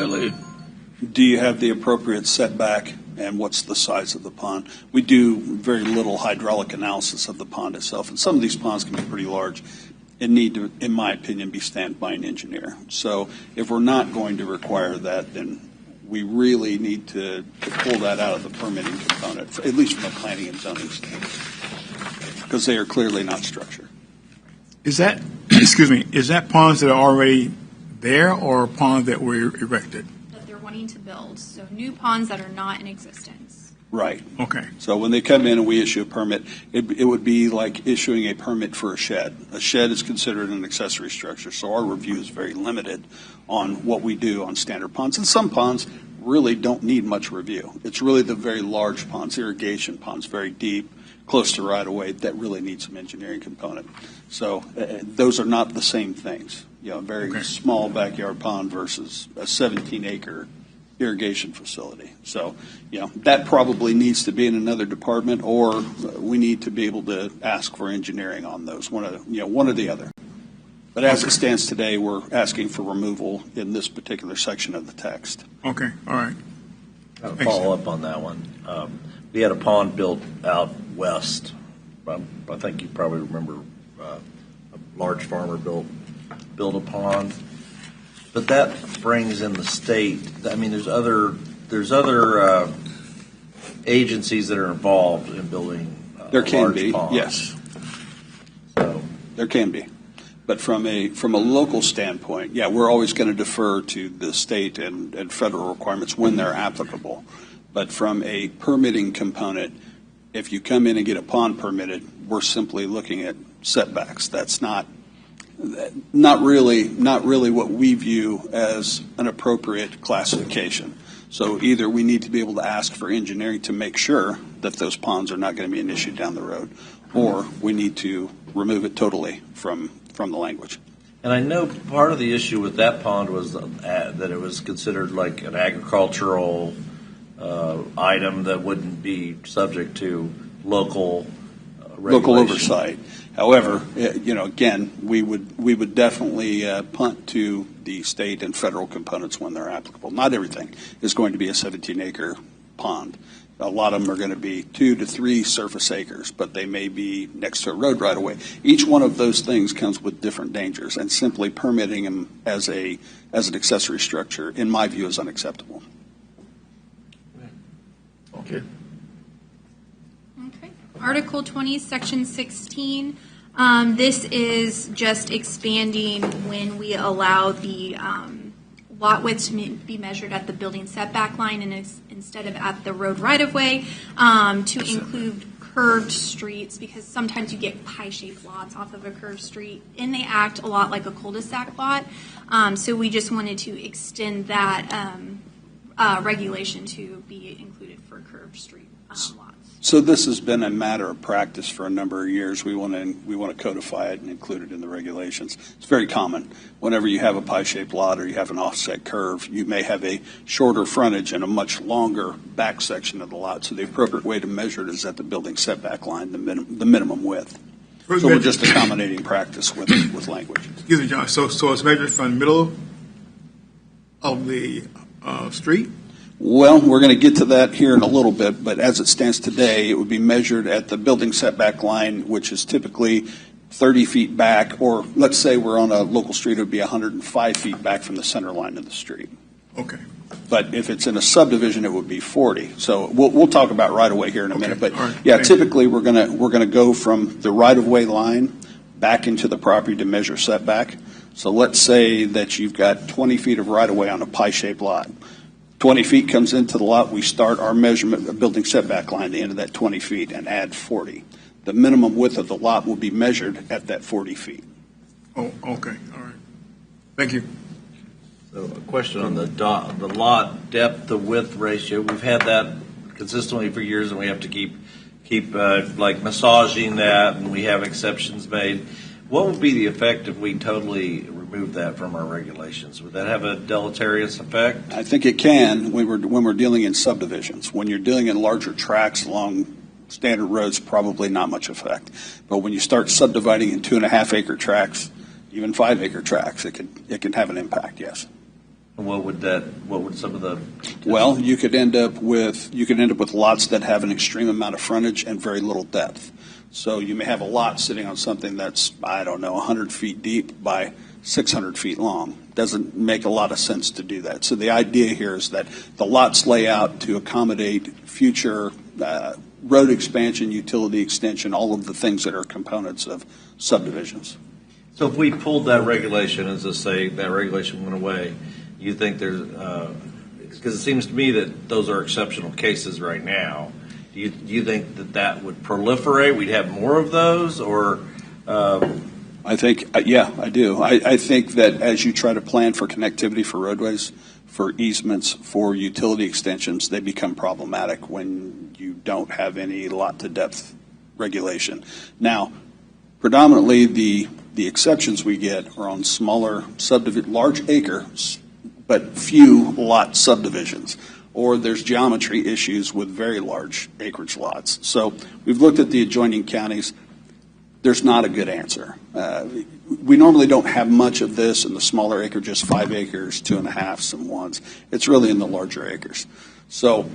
[SPEAKER 12] do you have the appropriate setback and what's the size of the pond? We do very little hydraulic analysis of the pond itself, and some of these ponds can be pretty large and need to, in my opinion, be stamped by an engineer. So if we're not going to require that, then we really need to pull that out of the permitting component, at least from a planning and zoning standpoint, because they are clearly not structure.
[SPEAKER 9] Is that, excuse me, is that ponds that are already there or ponds that were erected?
[SPEAKER 14] That they're wanting to build, so new ponds that are not in existence.
[SPEAKER 12] Right.
[SPEAKER 9] Okay.
[SPEAKER 12] So when they come in and we issue a permit, it would be like issuing a permit for a shed. A shed is considered an accessory structure, so our review is very limited on what we do on standard ponds. And some ponds really don't need much review. It's really the very large ponds, irrigation ponds, very deep, close to right-of-way, that really need some engineering component. So those are not the same things. You know, a very small backyard pond versus a 17-acre irrigation facility. So, you know, that probably needs to be in another department, or we need to be able to ask for engineering on those, one or the other. But as it stands today, we're asking for removal in this particular section of the text.
[SPEAKER 9] Okay, all right.
[SPEAKER 3] I'll follow up on that one. We had a pond built out west. I think you probably remember a large farmer built a pond. But that brings in the state. I mean, there's other agencies that are involved in building
[SPEAKER 12] there can
[SPEAKER 3] large
[SPEAKER 12] be,
[SPEAKER 3] ponds.
[SPEAKER 12] yes.
[SPEAKER 3] So
[SPEAKER 12] there can be, but from a local standpoint, yeah, we're always going to defer to the state and federal requirements when they're applicable. But from a permitting component, if you come in and get a pond permitted, we're simply looking at setbacks. That's not really what we view as an appropriate classification. So either we need to be able to ask for engineering to make sure that those ponds are not going to be an issue down the road, or we need to remove it totally from the language.
[SPEAKER 3] And I know part of the issue with that pond was that it was considered like an agricultural item that wouldn't be subject to local
[SPEAKER 12] local
[SPEAKER 3] regulation.
[SPEAKER 12] oversight. However, again, we would definitely punt to the state and federal components when they're applicable. Not everything is going to be a 17-acre pond. A lot of them are going to be 2 to 3 surface acres, but they may be next to a road right away. Each one of those things comes with different dangers, and simply permitting them as an accessory structure, in my view, is unacceptable.
[SPEAKER 3] Okay.
[SPEAKER 14] Okay. Article 20, Section 16. This is just expanding when we allow the lot width to be measured at the building setback line and instead of at the road right-of-way to include curved streets, because sometimes you get pie-shaped lots off of a curved street, and they act a lot like a cul-de-sac lot. So we just wanted to extend that regulation to be included for curved street lots.
[SPEAKER 12] So this has been a matter of practice for a number of years. We want to codify it and include it in the regulations. It's very common. Whenever you have a pie-shaped lot or you have an offset curve, you may have a shorter frontage and a much longer back section of the lot. So the appropriate way to measure it is at the building setback line, the minimum width. So we're just accommodating practice with language.
[SPEAKER 9] Excuse me, John. So it's measured from the middle of the street?
[SPEAKER 12] Well, we're going to get to that here in a little bit, but as it stands today, it would be measured at the building setback line, which is typically 30 feet back, or let's say we're on a local street, it would be 105 feet back from the center line of the street.
[SPEAKER 9] Okay.
[SPEAKER 12] But if it's in a subdivision, it would be 40. So we'll talk about right-of-way here in a minute. But
[SPEAKER 9] All right.
[SPEAKER 12] yeah,
[SPEAKER 9] Thank you.
[SPEAKER 12] typically we're going to go from the right-of-way line back into the property to measure setback. So let's say that you've got 20 feet of right-of-way on a pie-shaped lot. 20 feet comes into the lot, we start our measurement of building setback line at the end of that 20 feet and add 40. The minimum width of the lot will be measured at that 40 feet.
[SPEAKER 9] Oh, okay. All right. Thank you.
[SPEAKER 3] So a question on the lot depth to width ratio. We've had that consistently for years, and we have to keep like massaging that, and we have exceptions made. What would be the effect if we totally remove that from our regulations? Would that have a deleterious effect?
[SPEAKER 12] I think it can when we're dealing in subdivisions. When you're dealing in larger tracts along standard roads, probably not much effect. But when you start subdividing in 2.5-acre tracts, even 5-acre tracts, it can have an impact. Yes.
[SPEAKER 3] What would some of the?
[SPEAKER 12] Well, you could end up with lots that have an extreme amount of frontage and very little depth. So you may have a lot sitting on something that's, 100 feet deep by 600 feet long. Doesn't make a lot of sense to do that. So the idea here is that the lots lay out to accommodate future road expansion, utility extension, all of the things that are components of subdivisions.
[SPEAKER 3] So if we pulled that regulation, as I say, that regulation went away, you think there's, because it seems to me that those are exceptional cases right now. Do you think that would proliferate? We'd have more of those, or?
[SPEAKER 12] I think, yeah, I do. I think that as you try to plan for connectivity for roadways, for easements, for utility extensions, they become problematic when you don't have any lot to depth regulation. Now, predominantly the exceptions we get are on smaller large acres, but few lot subdivisions. Or there's geometry issues with very large acreage lots. So we've looked at the adjoining counties. There's not a good answer. We normally don't have much of this in the smaller acre, just 5 acres, 2.5, some 1s. It's really in the larger acres. So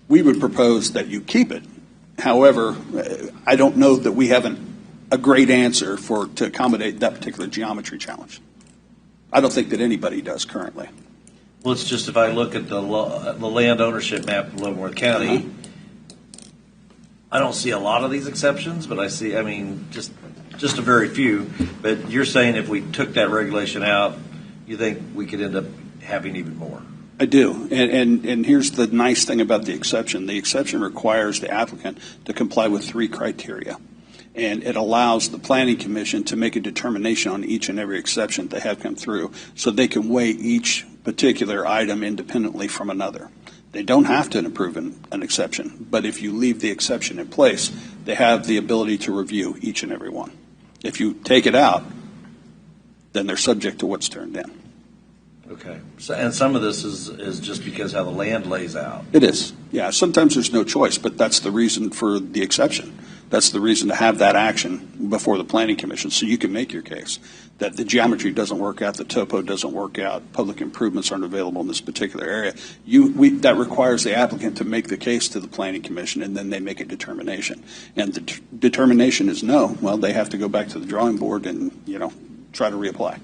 [SPEAKER 12] we would propose that you keep it. However, I don't know that we have a great answer to accommodate that particular geometry challenge. I don't think that anybody does currently.
[SPEAKER 3] Well, it's just if I look at the land ownership map of Leavenworth County, I don't see a lot of these exceptions, but I see, just a very few. But you're saying if we took that regulation out, you think we could end up having even more?
[SPEAKER 12] I do. And here's the nice thing about the exception. The exception requires the applicant to comply with 3 criteria. And it allows the Planning Commission to make a determination on each and every exception they have come through, so they can weigh each particular item independently from another. They don't have to approve an exception, but if you leave the exception in place, they have the ability to review each and every one. If you take it out, then they're subject to what's turned in.
[SPEAKER 3] Okay. So, and some of this is just because how the land lays out.
[SPEAKER 12] It is. Yeah, sometimes there's no choice, but that's the reason for the exception. That's the reason to have that action before the Planning Commission, so you can make your case that the geometry doesn't work out, the topo doesn't work out, public improvements aren't available in this particular area. That requires the applicant to make the case to the Planning Commission, and then they make a determination. And the determination is no. Well, they have to go back to the drawing board and, try to reapply.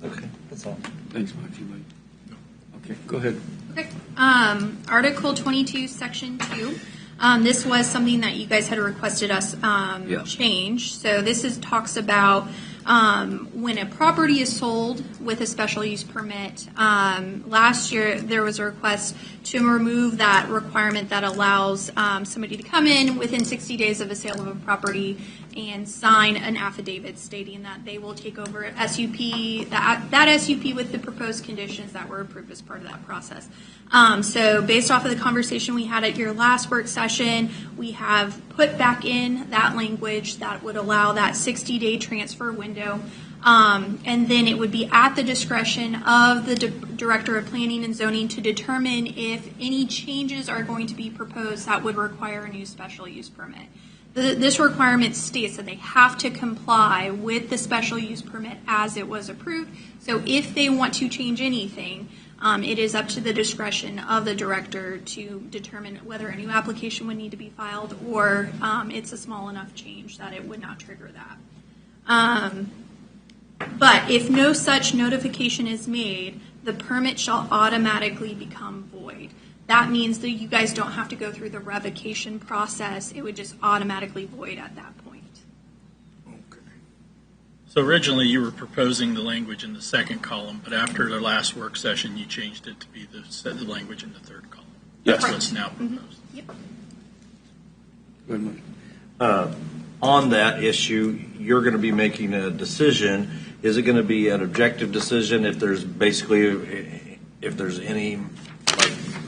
[SPEAKER 3] Okay, that's all.
[SPEAKER 1] Thanks, Mike. Okay, go ahead.
[SPEAKER 14] Okay. Article 22, Section 2. This was something that you guys had requested us change. So this talks about when a property is sold with a special use permit. Last year there was a request to remove that requirement that allows somebody to come in within 60 days of a sale of a property and sign an affidavit stating that they will take over SUP, that SUP with the proposed conditions that were approved as part of that process. So based off of the conversation we had at your last work session, we have put back in that language that would allow that 60-day transfer window. And then it would be at the discretion of the Director of Planning and Zoning to determine if any changes are going to be proposed that would require a new special use permit. This requirement states that they have to comply with the special use permit as it was approved. So if they want to change anything, it is up to the discretion of the director to determine whether a new application would need to be filed or it's a small enough change that it would not trigger that. But if no such notification is made, the permit shall automatically become void. That means that you guys don't have to go through the revocation process. It would just automatically void at that point.
[SPEAKER 8] So originally you were proposing the language in the second column, but after the last work session, you changed it to be the language in the third column. That's what's now proposed.
[SPEAKER 14] Yep.
[SPEAKER 1] Good one.
[SPEAKER 3] On that issue, you're going to be making a decision. Is it going to be an objective decision if there's any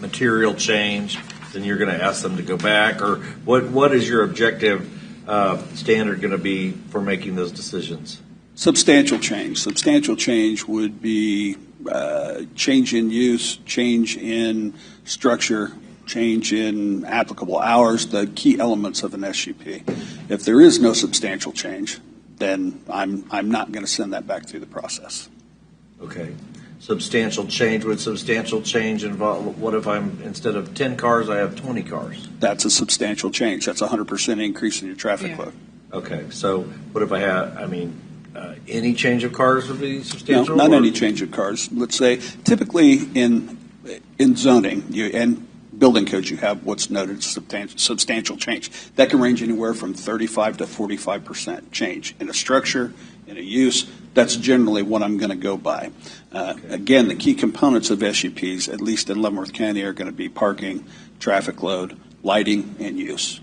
[SPEAKER 3] material change, then you're going to ask them to go back? Or what is your objective standard going to be for making those decisions?
[SPEAKER 12] Substantial change. Substantial change would be change in use, change in structure, change in applicable hours, the key elements of an SUP. If there is no substantial change, then I'm not going to send that back through the process.
[SPEAKER 3] Okay. Substantial change. Would substantial change involve, what if instead of 10 cars, I have 20 cars?
[SPEAKER 12] That's a substantial change. That's a 100% increase in your traffic load.
[SPEAKER 3] Okay. So what if I have, any change of cars would be substantial?
[SPEAKER 12] No, not any change of cars. Let's say typically in zoning and building codes, you have what's noted substantial change. That can range anywhere from 35 to 45% change in a structure, in a use. That's generally what I'm going to go by. Again, the key components of SUPs, at least in Leavenworth County, are going to be parking, traffic load, lighting, and use.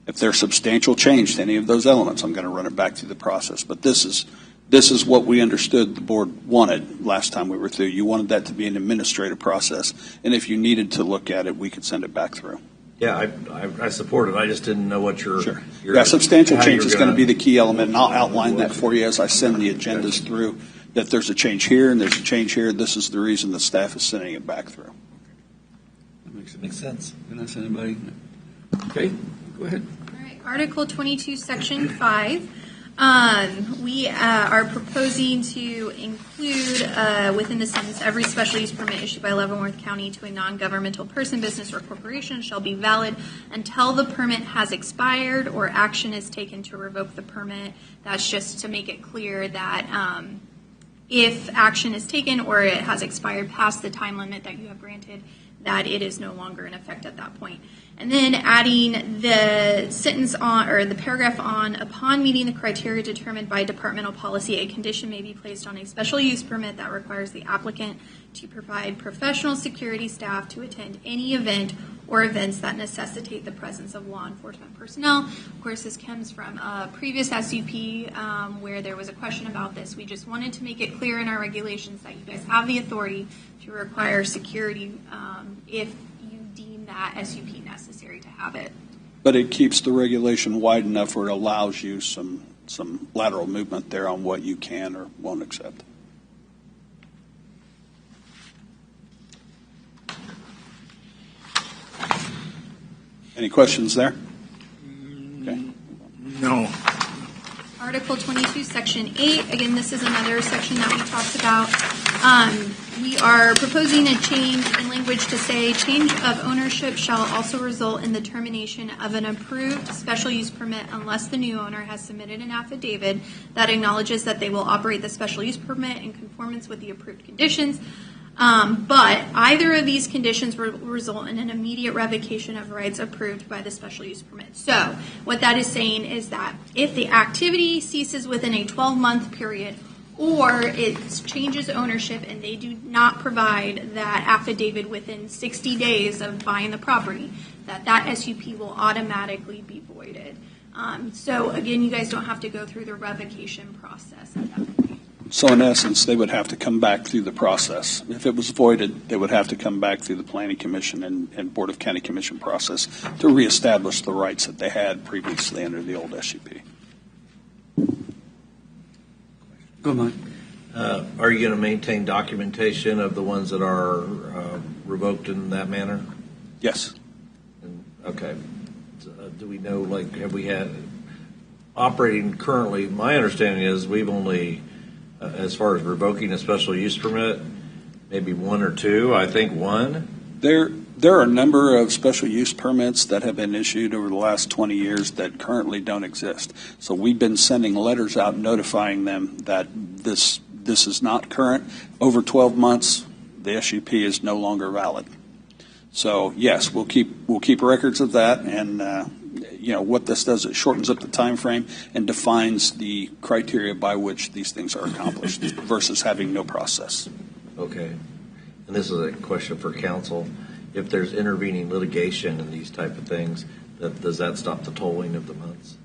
[SPEAKER 12] If there's substantial change to any of those elements, I'm going to run it back through the process. But this is what we understood the board wanted last time we were through. You wanted that to be an administrative process, and if you needed to look at it, we could send it back through.
[SPEAKER 3] Yeah, I support it. I just didn't know what your
[SPEAKER 12] substantial change is going to be the key element, and I'll outline that for you as I send the agendas through. That there's a change here and there's a change here. This is the reason the staff is sending it back through.
[SPEAKER 1] That makes sense. Can I send anybody? Okay, go ahead.
[SPEAKER 14] All right. Article 22, Section 5. We are proposing to include within the sentence, every special use permit issued by Leavenworth County to a non-governmental person, business, or corporation shall be valid until the permit has expired or action is taken to revoke the permit. That's just to make it clear that if action is taken or it has expired past the time limit that you have granted, that it is no longer in effect at that point. And then adding the sentence on, or the paragraph on, upon meeting the criteria determined by departmental policy, a condition may be placed on a special use permit that requires the applicant to provide professional security staff to attend any event or events that necessitate the presence of law enforcement personnel. Of course, this comes from a previous SUP where there was a question about this. We just wanted to make it clear in our regulations that you guys have the authority to require security if you deem that SUP necessary to have it.
[SPEAKER 12] But it keeps the regulation wide enough where it allows you some lateral movement there on what you can or won't accept. Any questions there? Okay.
[SPEAKER 14] Article 22, Section 8. Again, this is another section that we talked about. We are proposing a change in language to say change of ownership shall also result in the termination of an approved special use permit unless the new owner has submitted an affidavit that acknowledges that they will operate the special use permit in conformance with the approved conditions. But either of these conditions will result in an immediate revocation of rights approved by the special use permit. So what that is saying is that if the activity ceases within a 12-month period or it changes ownership and they do not provide that affidavit within 60 days of buying the property, that SUP will automatically be voided. So again, you guys don't have to go through the revocation process at that point.
[SPEAKER 12] So in essence, they would have to come back through the process. If it was voided, they would have to come back through the Planning Commission and Board of County Commission process to reestablish the rights that they had previously under the old SUP.
[SPEAKER 1] Go, Mike.
[SPEAKER 3] Are you going to maintain documentation of the ones that are revoked in that manner?
[SPEAKER 12] Yes.
[SPEAKER 3] Okay. Do we know, like, have we had operating currently? My understanding is we've only, as far as revoking a special use permit, maybe one or two. I think one.
[SPEAKER 12] There are a number of special use permits that have been issued over the last 20 years that currently don't exist. So we've been sending letters out notifying them that this is not current. Over 12 months, the SUP is no longer valid. So yes, we'll keep records of that, and what this does, it shortens up the time frame and defines the criteria by which these things are accomplished versus having no process.
[SPEAKER 3] Okay. And this is a question for council. If there's intervening litigation and these type of things, does that stop the tolling of the months?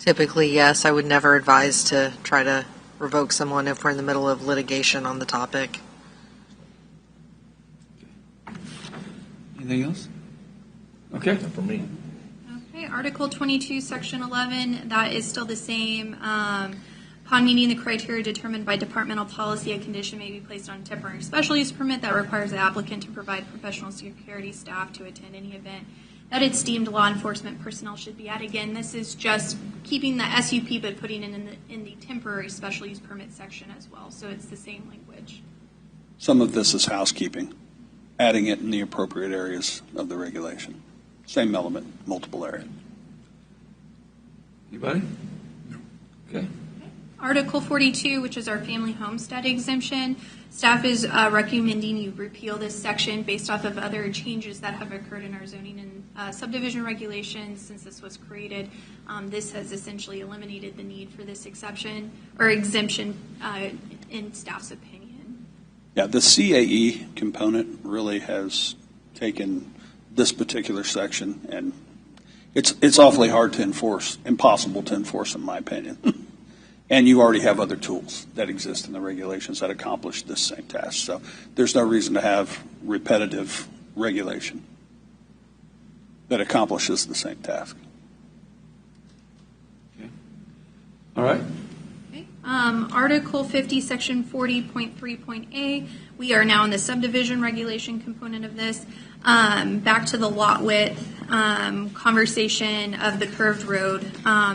[SPEAKER 13] Typically, yes. I would never advise to try to revoke someone if we're in the middle of litigation on the topic.
[SPEAKER 1] Anything else? Okay.
[SPEAKER 3] For me.
[SPEAKER 14] Okay, Article 22, Section 11, that is still the same. Upon meeting the criteria determined by departmental policy, a condition may be placed on a temporary special use permit that requires the applicant to provide professional security staff to attend any event that its deemed law enforcement personnel should be at. Again, this is just keeping the SUP but putting it in the temporary special use permit section as well. So it's the same language.
[SPEAKER 12] Some of this is housekeeping, adding it in the appropriate areas of the regulation. Same element, multiple areas.
[SPEAKER 1] Anybody? No. Okay.
[SPEAKER 14] Article 42, which is our family homestead exemption, staff is recommending you repeal this section based off of other changes that have occurred in our zoning and subdivision regulations since this was created. This has essentially eliminated the need for this exception or exemption in staff's opinion.
[SPEAKER 12] Yeah, the CAE component really has taken this particular section, and it's awfully hard to enforce, impossible to enforce in my opinion. And you already have other tools that exist in the regulations that accomplish this same task. So there's no reason to have repetitive regulation that accomplishes the same task.
[SPEAKER 1] Okay. All right.
[SPEAKER 14] Okay. Article 50, Section 40.3.A. We are now in the subdivision regulation component of this. Back to the lot width conversation of the curved road.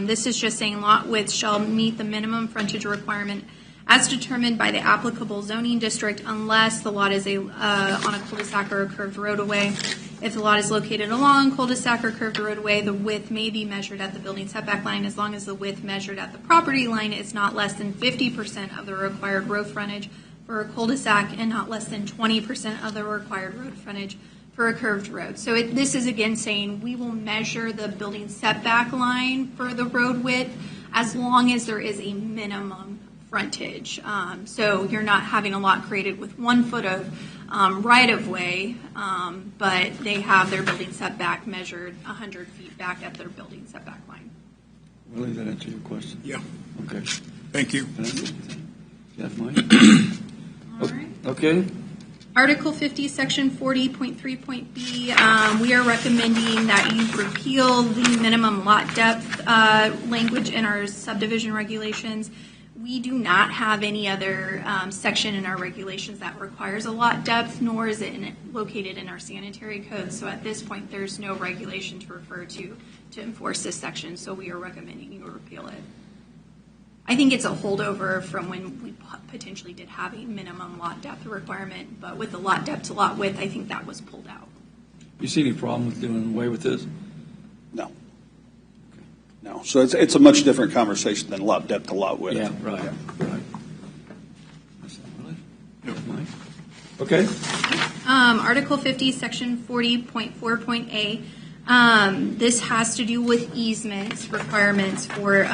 [SPEAKER 14] This is just saying lot width shall meet the minimum frontage requirement as determined by the applicable zoning district unless the lot is on a cul-de-sac or a curved roadway. If the lot is located along cul-de-sac or curved roadway, the width may be measured at the building setback line as long as the width measured at the property line is not less than 50% of the required road frontage for a cul-de-sac and not less than 20% of the required road frontage for a curved road. So this is again saying we will measure the building setback line for the road width as long as there is a minimum frontage. So you're not having a lot created with 1 foot of right-of-way, but they have their building setback measured 100 feet back at their building setback line.
[SPEAKER 1] Will that answer your question?
[SPEAKER 9] Yeah.
[SPEAKER 1] Okay.
[SPEAKER 9] Thank you.
[SPEAKER 1] Jeff, Mike?
[SPEAKER 14] All right.
[SPEAKER 1] Okay.
[SPEAKER 14] Article 50, Section 40.3.B, we are recommending that you repeal the minimum lot depth language in our subdivision regulations. We do not have any other section in our regulations that requires a lot depth, nor is it located in our sanitary code. So at this point, there's no regulation to refer to enforce this section, so we are recommending you repeal it. I think it's a holdover from when we potentially did have a minimum lot depth requirement, but with the lot depth to lot width, I think that was pulled out.
[SPEAKER 1] You see any problem with doing away with this?
[SPEAKER 12] No. No. So it's a much different conversation than lot depth to lot width.
[SPEAKER 1] Yeah, right. That's not really nice. Okay.
[SPEAKER 14] Article 50, Section 40.4.A. This has to do with easements requirements for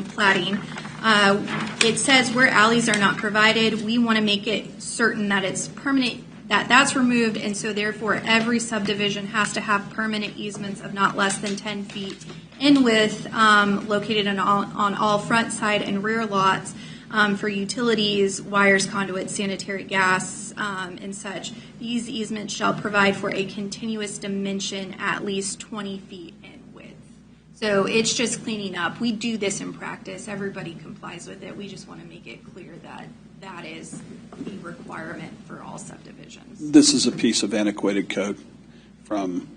[SPEAKER 14] plating. It says where alleys are not provided, we want to make it certain that it's permanent, that's removed, and so therefore every subdivision has to have permanent easements of not less than 10 feet in width, located on all front, side, and rear lots for utilities, wires, conduits, sanitary gas, and such. These easements shall provide for a continuous dimension at least 20 feet in width. So it's just cleaning up. We do this in practice. Everybody complies with it. We just want to make it clear that that is the requirement for all subdivisions.
[SPEAKER 12] This is a piece of antiquated code from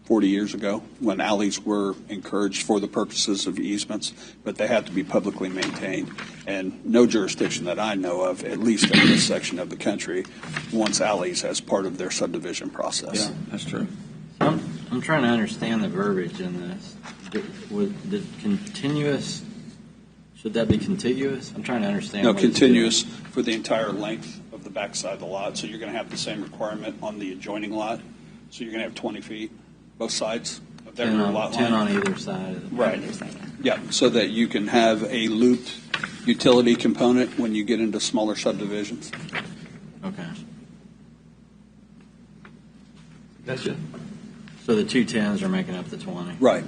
[SPEAKER 12] 40 years ago when alleys were encouraged for the purposes of easements, but they had to be publicly maintained. And no jurisdiction that I know of, at least in this section of the country, wants alleys as part of their subdivision process.
[SPEAKER 1] Yeah, that's true.
[SPEAKER 4] I'm trying to understand the verbiage in this. Did continuous, should that be contiguous? I'm trying to understand.
[SPEAKER 12] No, continuous for the entire length of the backside of the lot. So you're going to have the same requirement on the adjoining lot. So you're going to have 20 feet, both sides of that rear lot line.
[SPEAKER 4] 10 on either side of the
[SPEAKER 12] Right. Yeah, so that you can have a looped utility component when you get into smaller subdivisions.
[SPEAKER 4] Okay.
[SPEAKER 1] Gotcha.
[SPEAKER 4] So the 2 10s are making up the 20.
[SPEAKER 12] Right.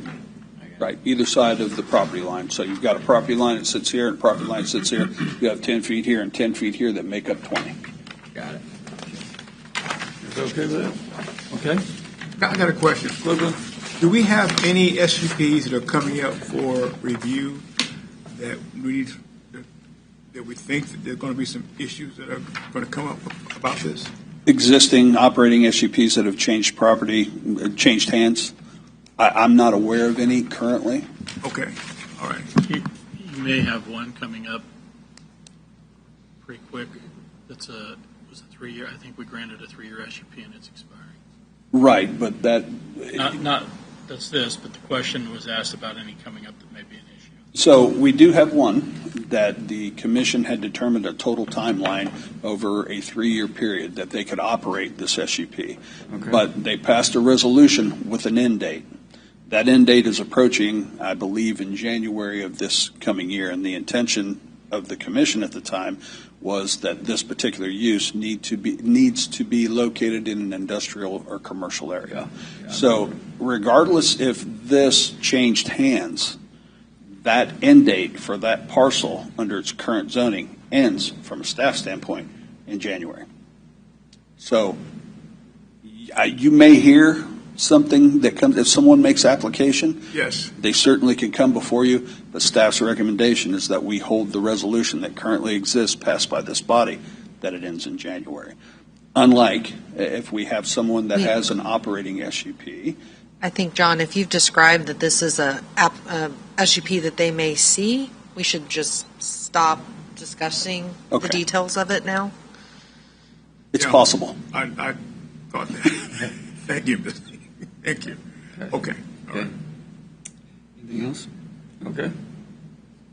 [SPEAKER 12] Right, either side of the property line. So you've got a property line that sits here and a property line that sits here. You have 10 feet here and 10 feet here that make up 20.
[SPEAKER 4] Got it.
[SPEAKER 1] Is that okay with that? Okay.
[SPEAKER 9] I got a question. Do we have any SUPs that are coming up for review that we think that there are going to be some issues that are going to come up about this?
[SPEAKER 12] Existing operating SUPs that have changed changed hands? I'm not aware of any currently.
[SPEAKER 9] Okay, all right.
[SPEAKER 8] You may have one coming up pretty quick. That's was a 3-year. I think we granted a 3-year SUP and it's expiring.
[SPEAKER 12] Right, but that
[SPEAKER 8] Not that's this, but the question was asked about any coming up that may be an issue.
[SPEAKER 12] So we do have one that the commission had determined a total timeline over a 3-year period that they could operate this SUP. Okay. But they passed a resolution with an end date. That end date is approaching, I believe, in January of this coming year, and the intention of the commission at the time was that this particular use needs to be located in an industrial or commercial area. Yeah. So regardless if this changed hands, that end date for that parcel under its current zoning ends from a staff standpoint in January. So you may hear something that comes, if someone makes application,
[SPEAKER 9] yes,
[SPEAKER 12] they certainly can come before you, but staff's recommendation is that we hold the resolution that currently exists passed by this body, that it ends in January. Unlike if we have someone that has an operating SUP.
[SPEAKER 13] I think, John, if you've described that this is a SUP that they may see, we should just stop discussing the details of it now.
[SPEAKER 12] It's possible.
[SPEAKER 9] I thought that. Thank you, Mr. Thank you. Okay. All right.
[SPEAKER 1] Anything else? Okay.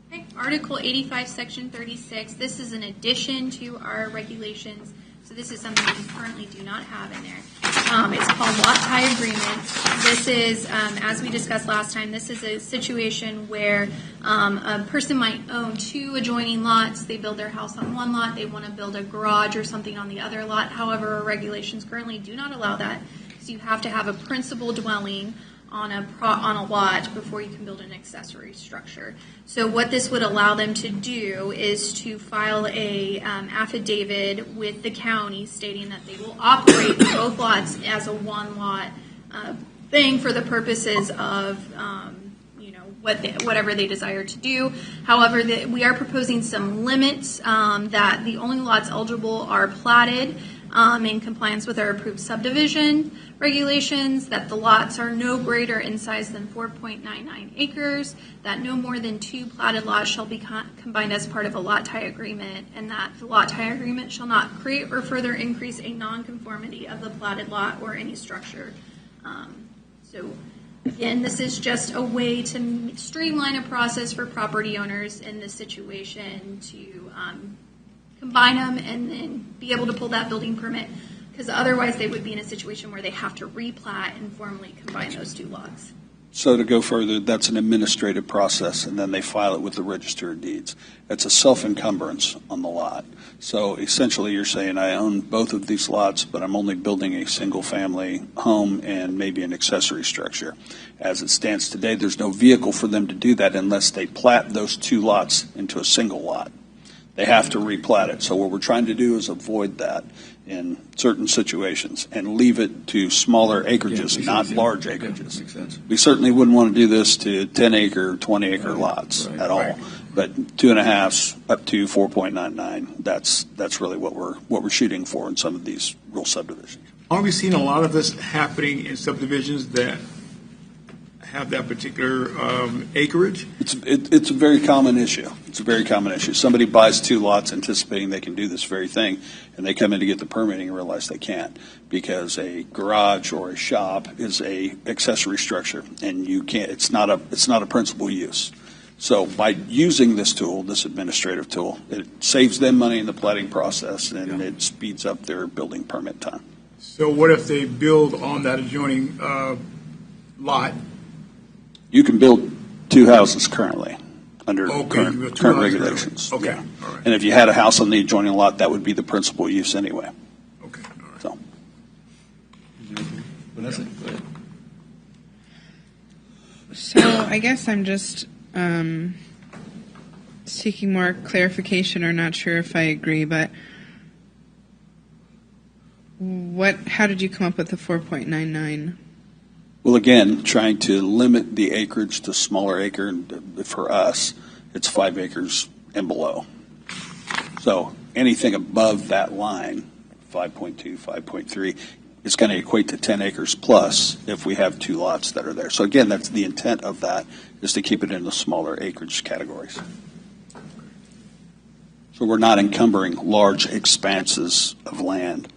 [SPEAKER 14] Okay. Article 85, Section 36. This is an addition to our regulations. So this is something we currently do not have in there. It's called lot tie agreements. This is, as we discussed last time, this is a situation where a person might own 2 adjoining lots. They build their house on one lot. They want to build a garage or something on the other lot. However, our regulations currently do not allow that. So you have to have a principal dwelling on a lot before you can build an accessory structure. So what this would allow them to do is to file a affidavit with the county stating that they will operate both lots as a one-lot thing for the purposes of whatever they desire to do. However, we are proposing some limits that the only lots eligible are platted in compliance with our approved subdivision regulations, that the lots are no greater in size than 4.99 acres, that no more than 2 platted lots shall be combined as part of a lot tie agreement, and that the lot tie agreement shall not create or further increase a nonconformity of the platted lot or any structure. So again, this is just a way to streamline a process for property owners in this situation to combine them and then be able to pull that building permit, because otherwise they would be in a situation where they have to replat and formally combine those 2 lots.
[SPEAKER 12] So to go further, that's an administrative process, and then they file it with the Register of Deeds. It's a self-encumbrance on the lot. So essentially you're saying, I own both of these lots, but I'm only building a single-family home and maybe an accessory structure. As it stands today, there's no vehicle for them to do that unless they plat those 2 lots into a single lot. They have to replat it. So what we're trying to do is avoid that in certain situations and leave it to smaller acreages, not large acreages.
[SPEAKER 1] Makes sense.
[SPEAKER 12] We certainly wouldn't want to do this to 10-acre, 20-acre lots at all. But 2.5s up to 4.99, that's really what we're shooting for in some of these rural subdivisions.
[SPEAKER 9] Are we seeing a lot of this happening in subdivisions that have that particular acreage?
[SPEAKER 12] It's a very common issue. It's a very common issue. Somebody buys 2 lots anticipating they can do this very thing, and they come in to get the permitting and realize they can't because a garage or a shop is a accessory structure, and you can't. It's not a principal use. So by using this tool, this administrative tool, it saves them money in the platting process, and it speeds up their building permit time.
[SPEAKER 9] So what if they build on that adjoining lot?
[SPEAKER 12] You can build 2 houses currently under current regulations.
[SPEAKER 9] Okay,
[SPEAKER 12] Yeah.
[SPEAKER 9] all right.
[SPEAKER 12] And if you had a house on the adjoining lot, that would be the principal use anyway.
[SPEAKER 9] Okay, all right.
[SPEAKER 12] So.
[SPEAKER 1] Vanessa, go ahead.
[SPEAKER 11] So I guess I'm just seeking more clarification, or not sure if I agree, but how did you come up with the 4.99?
[SPEAKER 12] Well, again, trying to limit the acreage to smaller acre, and for us, it's 5 acres and below. So anything above that line, 5.2, 5.3, is going to equate to 10 acres plus if we have 2 lots that are there. So again, that's the intent of that, is to keep it in the smaller acreage categories. So we're not encumbering large expanses of land.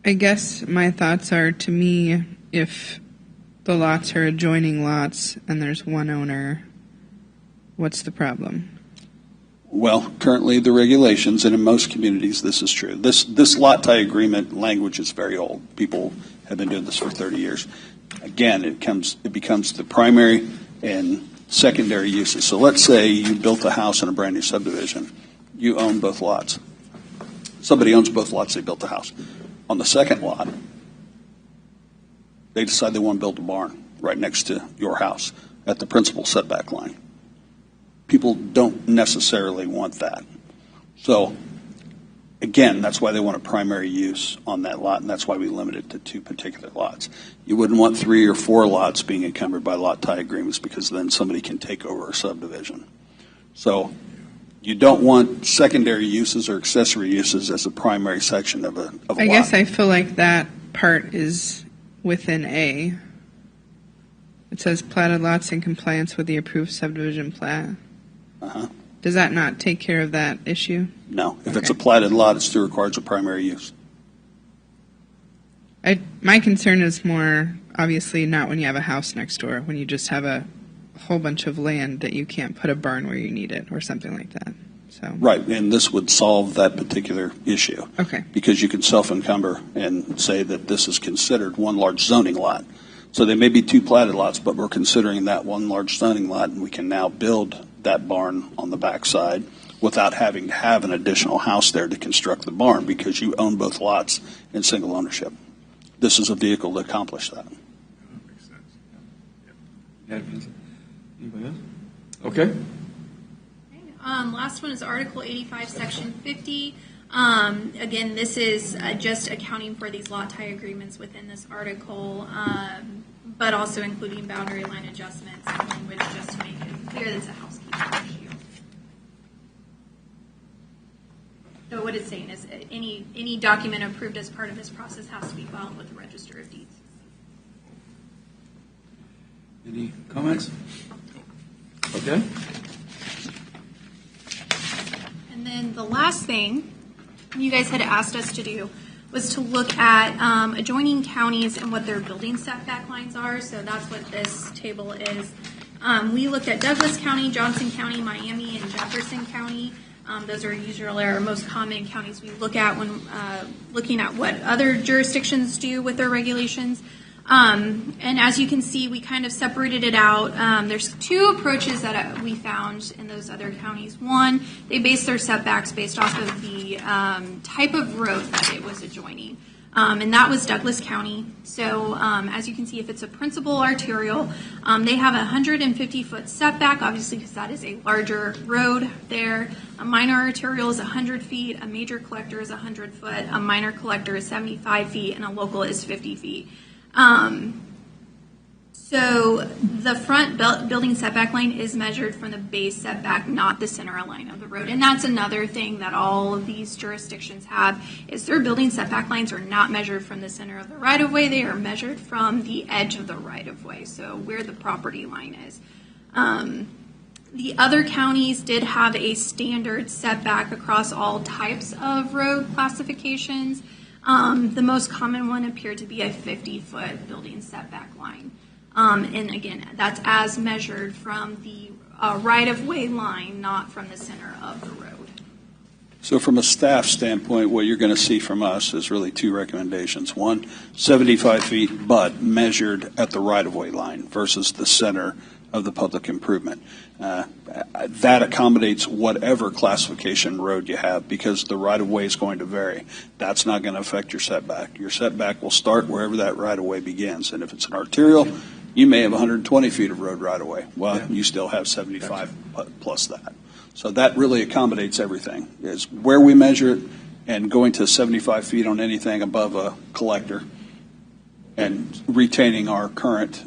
[SPEAKER 11] I guess my thoughts are, to me, if the lots are adjoining lots and there's one owner, what's the problem?
[SPEAKER 12] Well, currently the regulations, and in most communities this is true. This lot tie agreement language is very old. People have been doing this for 30 years. Again, it becomes the primary and secondary uses. So let's say you built a house in a brand new subdivision. You own both lots. Somebody owns both lots, they built a house. On the second lot, they decide they want to build a barn right next to your house at the principal setback line. People don't necessarily want that. So, again, that's why they want a primary use on that lot, and that's why we limit it to 2 particular lots. You wouldn't want 3 or 4 lots being encumbered by lot tie agreements, because then somebody can take over a subdivision. So you don't want secondary uses or accessory uses as a primary section of a lot.
[SPEAKER 11] I guess I feel like that part is within A. It says platted lots in compliance with the approved subdivision plat.
[SPEAKER 12] Uh-huh.
[SPEAKER 11] Does that not take care of that issue?
[SPEAKER 12] No. If it's a platted lot, it still requires a primary use.
[SPEAKER 11] My concern is more, obviously, not when you have a house next door, when you just have a whole bunch of land that you can't put a barn where you need it or something like that. So
[SPEAKER 12] Right, and this would solve that particular issue.
[SPEAKER 11] Okay.
[SPEAKER 12] Because you can self-encumber and say that this is considered one large zoning lot. So they may be 2 platted lots, but we're considering that one large zoning lot, and we can now build that barn on the backside without having to have an additional house there to construct the barn, because you own both lots in single ownership. This is a vehicle to accomplish that.
[SPEAKER 9] Makes sense.
[SPEAKER 1] Anybody else? Okay.
[SPEAKER 14] Last one is Article 85, Section 50. Again, this is just accounting for these lot tie agreements within this article. but also including boundary line adjustments and language just to make it clear that it's a housekeeping issue. So what it's saying is any document approved as part of this process has to be filed with the Register of Deeds.
[SPEAKER 1] Any comments? Okay.
[SPEAKER 14] And then the last thing you guys had asked us to do was to look at adjoining counties and what their building setback lines are. So that's what this table is. We looked at Douglas County, Johnson County, Miami, and Jefferson County. Those are usually our most common counties we look at when looking at what other jurisdictions do with their regulations. And as you can see, we kind of separated it out. There's two approaches that we found in those other counties. One, they base their setbacks based off of the type of road that it was adjoining. And that was Douglas County. So as you can see, if it's a principal arterial, they have a 150-foot setback, obviously because that is a larger road there. A minor arterial is 100 feet, a major collector is 100 foot, a minor collector is 75 feet, and a local is 50 feet. So the front building setback line is measured from the base setback, not the center line of the road. And that's another thing that all of these jurisdictions have, is their building setback lines are not measured from the center of the right-of-way. They are measured from the edge of the right-of-way, so where the property line is. The other counties did have a standard setback across all types of road classifications. The most common one appeared to be a 50-foot building setback line. And again, that's as measured from the right-of-way line, not from the center of the road.
[SPEAKER 12] So from a staff standpoint, what you're going to see from us is really two recommendations. One, 75 feet, but measured at the right-of-way line versus the center of the public improvement. That accommodates whatever classification road you have because the right-of-way is going to vary. That's not going to affect your setback. Your setback will start wherever that right-of-way begins. And if it's an arterial, you may have 120 feet of road right-of-way. Well, you still have 75 plus that. So that really accommodates everything, is where we measure it and going to 75 feet on anything above a collector and retaining our current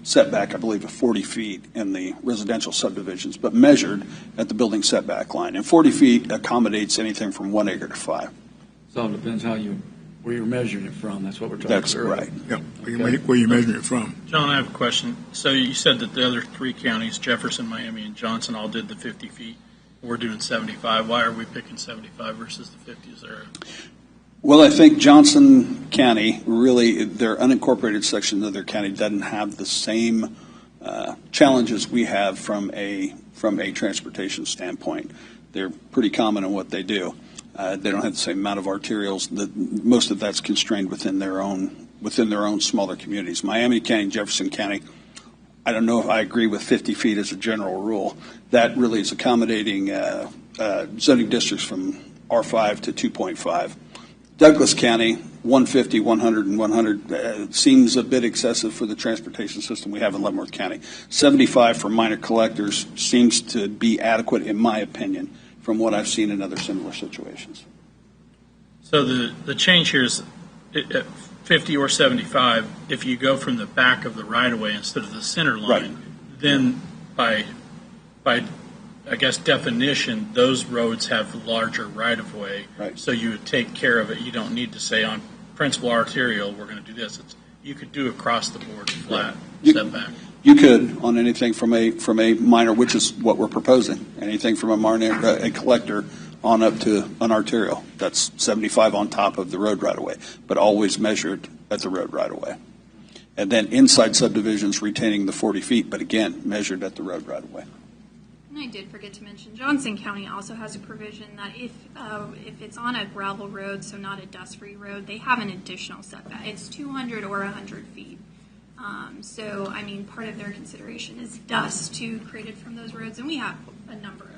[SPEAKER 12] setback, I believe, of 40 feet in the residential subdivisions, but measured at the building setback line. And 40 feet accommodates anything from 1 acre to 5.
[SPEAKER 1] So it depends where you're measuring it from. That's what we're talking about.
[SPEAKER 12] That's right.
[SPEAKER 9] Yeah, where you're measuring it from.
[SPEAKER 8] John, I have a question. So you said that the other three counties, Jefferson, Miami, and Johnson, all did the 50 feet. We're doing 75. Why are we picking 75 versus the 50? Is there
[SPEAKER 12] Well, I think Johnson County, really, their unincorporated section of their county doesn't have the same challenges we have from a transportation standpoint. They're pretty common in what they do. They don't have the same amount of arterials. Most of that's constrained within their own smaller communities. Miami County, Jefferson County, I don't know if I agree with 50 feet as a general rule. That really is accommodating zoning districts from R5 to 2.5. Douglas County, 150, 100, and 100 seems a bit excessive for the transportation system we have in Leavenworth County. 75 for minor collectors seems to be adequate, in my opinion, from what I've seen in other similar situations.
[SPEAKER 8] So the change here is 50 or 75. If you go from the back of the right-of-way instead of the center line,
[SPEAKER 12] right,
[SPEAKER 8] then by I guess definition, those roads have larger right-of-way.
[SPEAKER 12] Right.
[SPEAKER 8] So you would take care of it. You don't need to say on principal arterial we're going to do this. You could do across the board flat setback.
[SPEAKER 12] You could on anything from a minor, which is what we're proposing. Anything from a minor, a collector, on up to an arterial. That's 75 on top of the road right-of-way, but always measured at the road right-of-way. And then inside subdivisions retaining the 40 feet, but again measured at the road right-of-way.
[SPEAKER 14] And I did forget to mention, Johnson County also has a provision that if it's on a gravel road, so not a dust-free road, they have an additional setback. It's 200 or 100 feet. So, I mean, part of their consideration is dust too created from those roads, and we have a number of.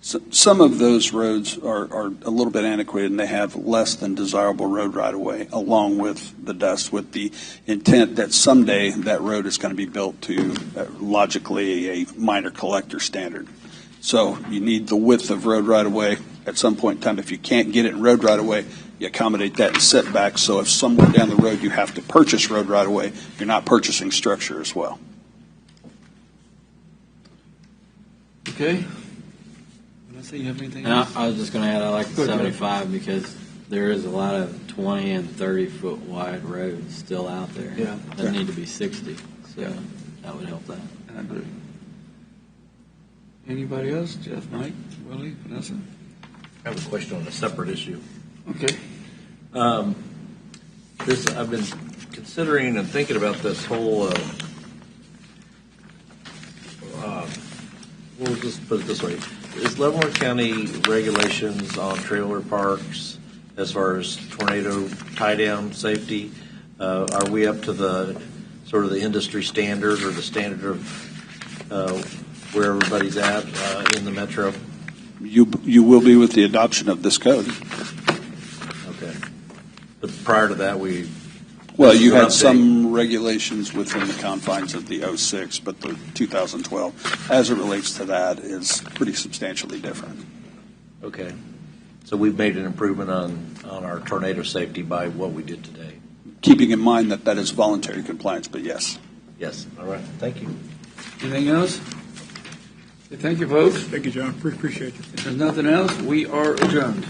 [SPEAKER 12] So, some of those roads are a little bit antiquated, and they have less than desirable road right-of-way, along with the dust, with the intent that someday that road is going to be built to logically a minor collector standard. So you need the width of road right-of-way at some point in time. If you can't get it in road right-of-way, you accommodate that in setbacks, so if somewhere down the road you have to purchase road right away, you're not purchasing structure as well.
[SPEAKER 1] Okay. Vanessa, you have anything
[SPEAKER 4] And
[SPEAKER 1] else?
[SPEAKER 4] I was just going to add, I like the
[SPEAKER 1] Go ahead,
[SPEAKER 4] 75 because there is a lot of 20 and 30 foot wide roads still out there
[SPEAKER 1] Yeah.
[SPEAKER 4] that need to be 60. So
[SPEAKER 1] Yeah.
[SPEAKER 4] that would help that.
[SPEAKER 1] I agree. Anybody else? Jeff, Mike, Willie, Vanessa?
[SPEAKER 15] I have a question on a separate issue.
[SPEAKER 1] Okay.
[SPEAKER 15] I've been considering and thinking about this whole. We'll just put it this way: is Leavenworth County regulations on trailer parks, as far as tornado tie down safety, are we up to the sort of the industry standard or the standard of where everybody's at in the metro?
[SPEAKER 12] You will be with the adoption of this code.
[SPEAKER 15] Okay. But prior to that,
[SPEAKER 12] Well, you had some regulations within the confines of the 06, but the 2012, as it relates to that, is pretty substantially different.
[SPEAKER 15] Okay. So we've made an improvement on our tornado safety by what we did today.
[SPEAKER 12] Keeping in mind that that is voluntary compliance, but yes.
[SPEAKER 15] Yes. All right. Thank you.
[SPEAKER 1] Anything else? Thank you, folks.
[SPEAKER 9] Thank you, John. Appreciate you.
[SPEAKER 1] If there's nothing else, we are adjourned.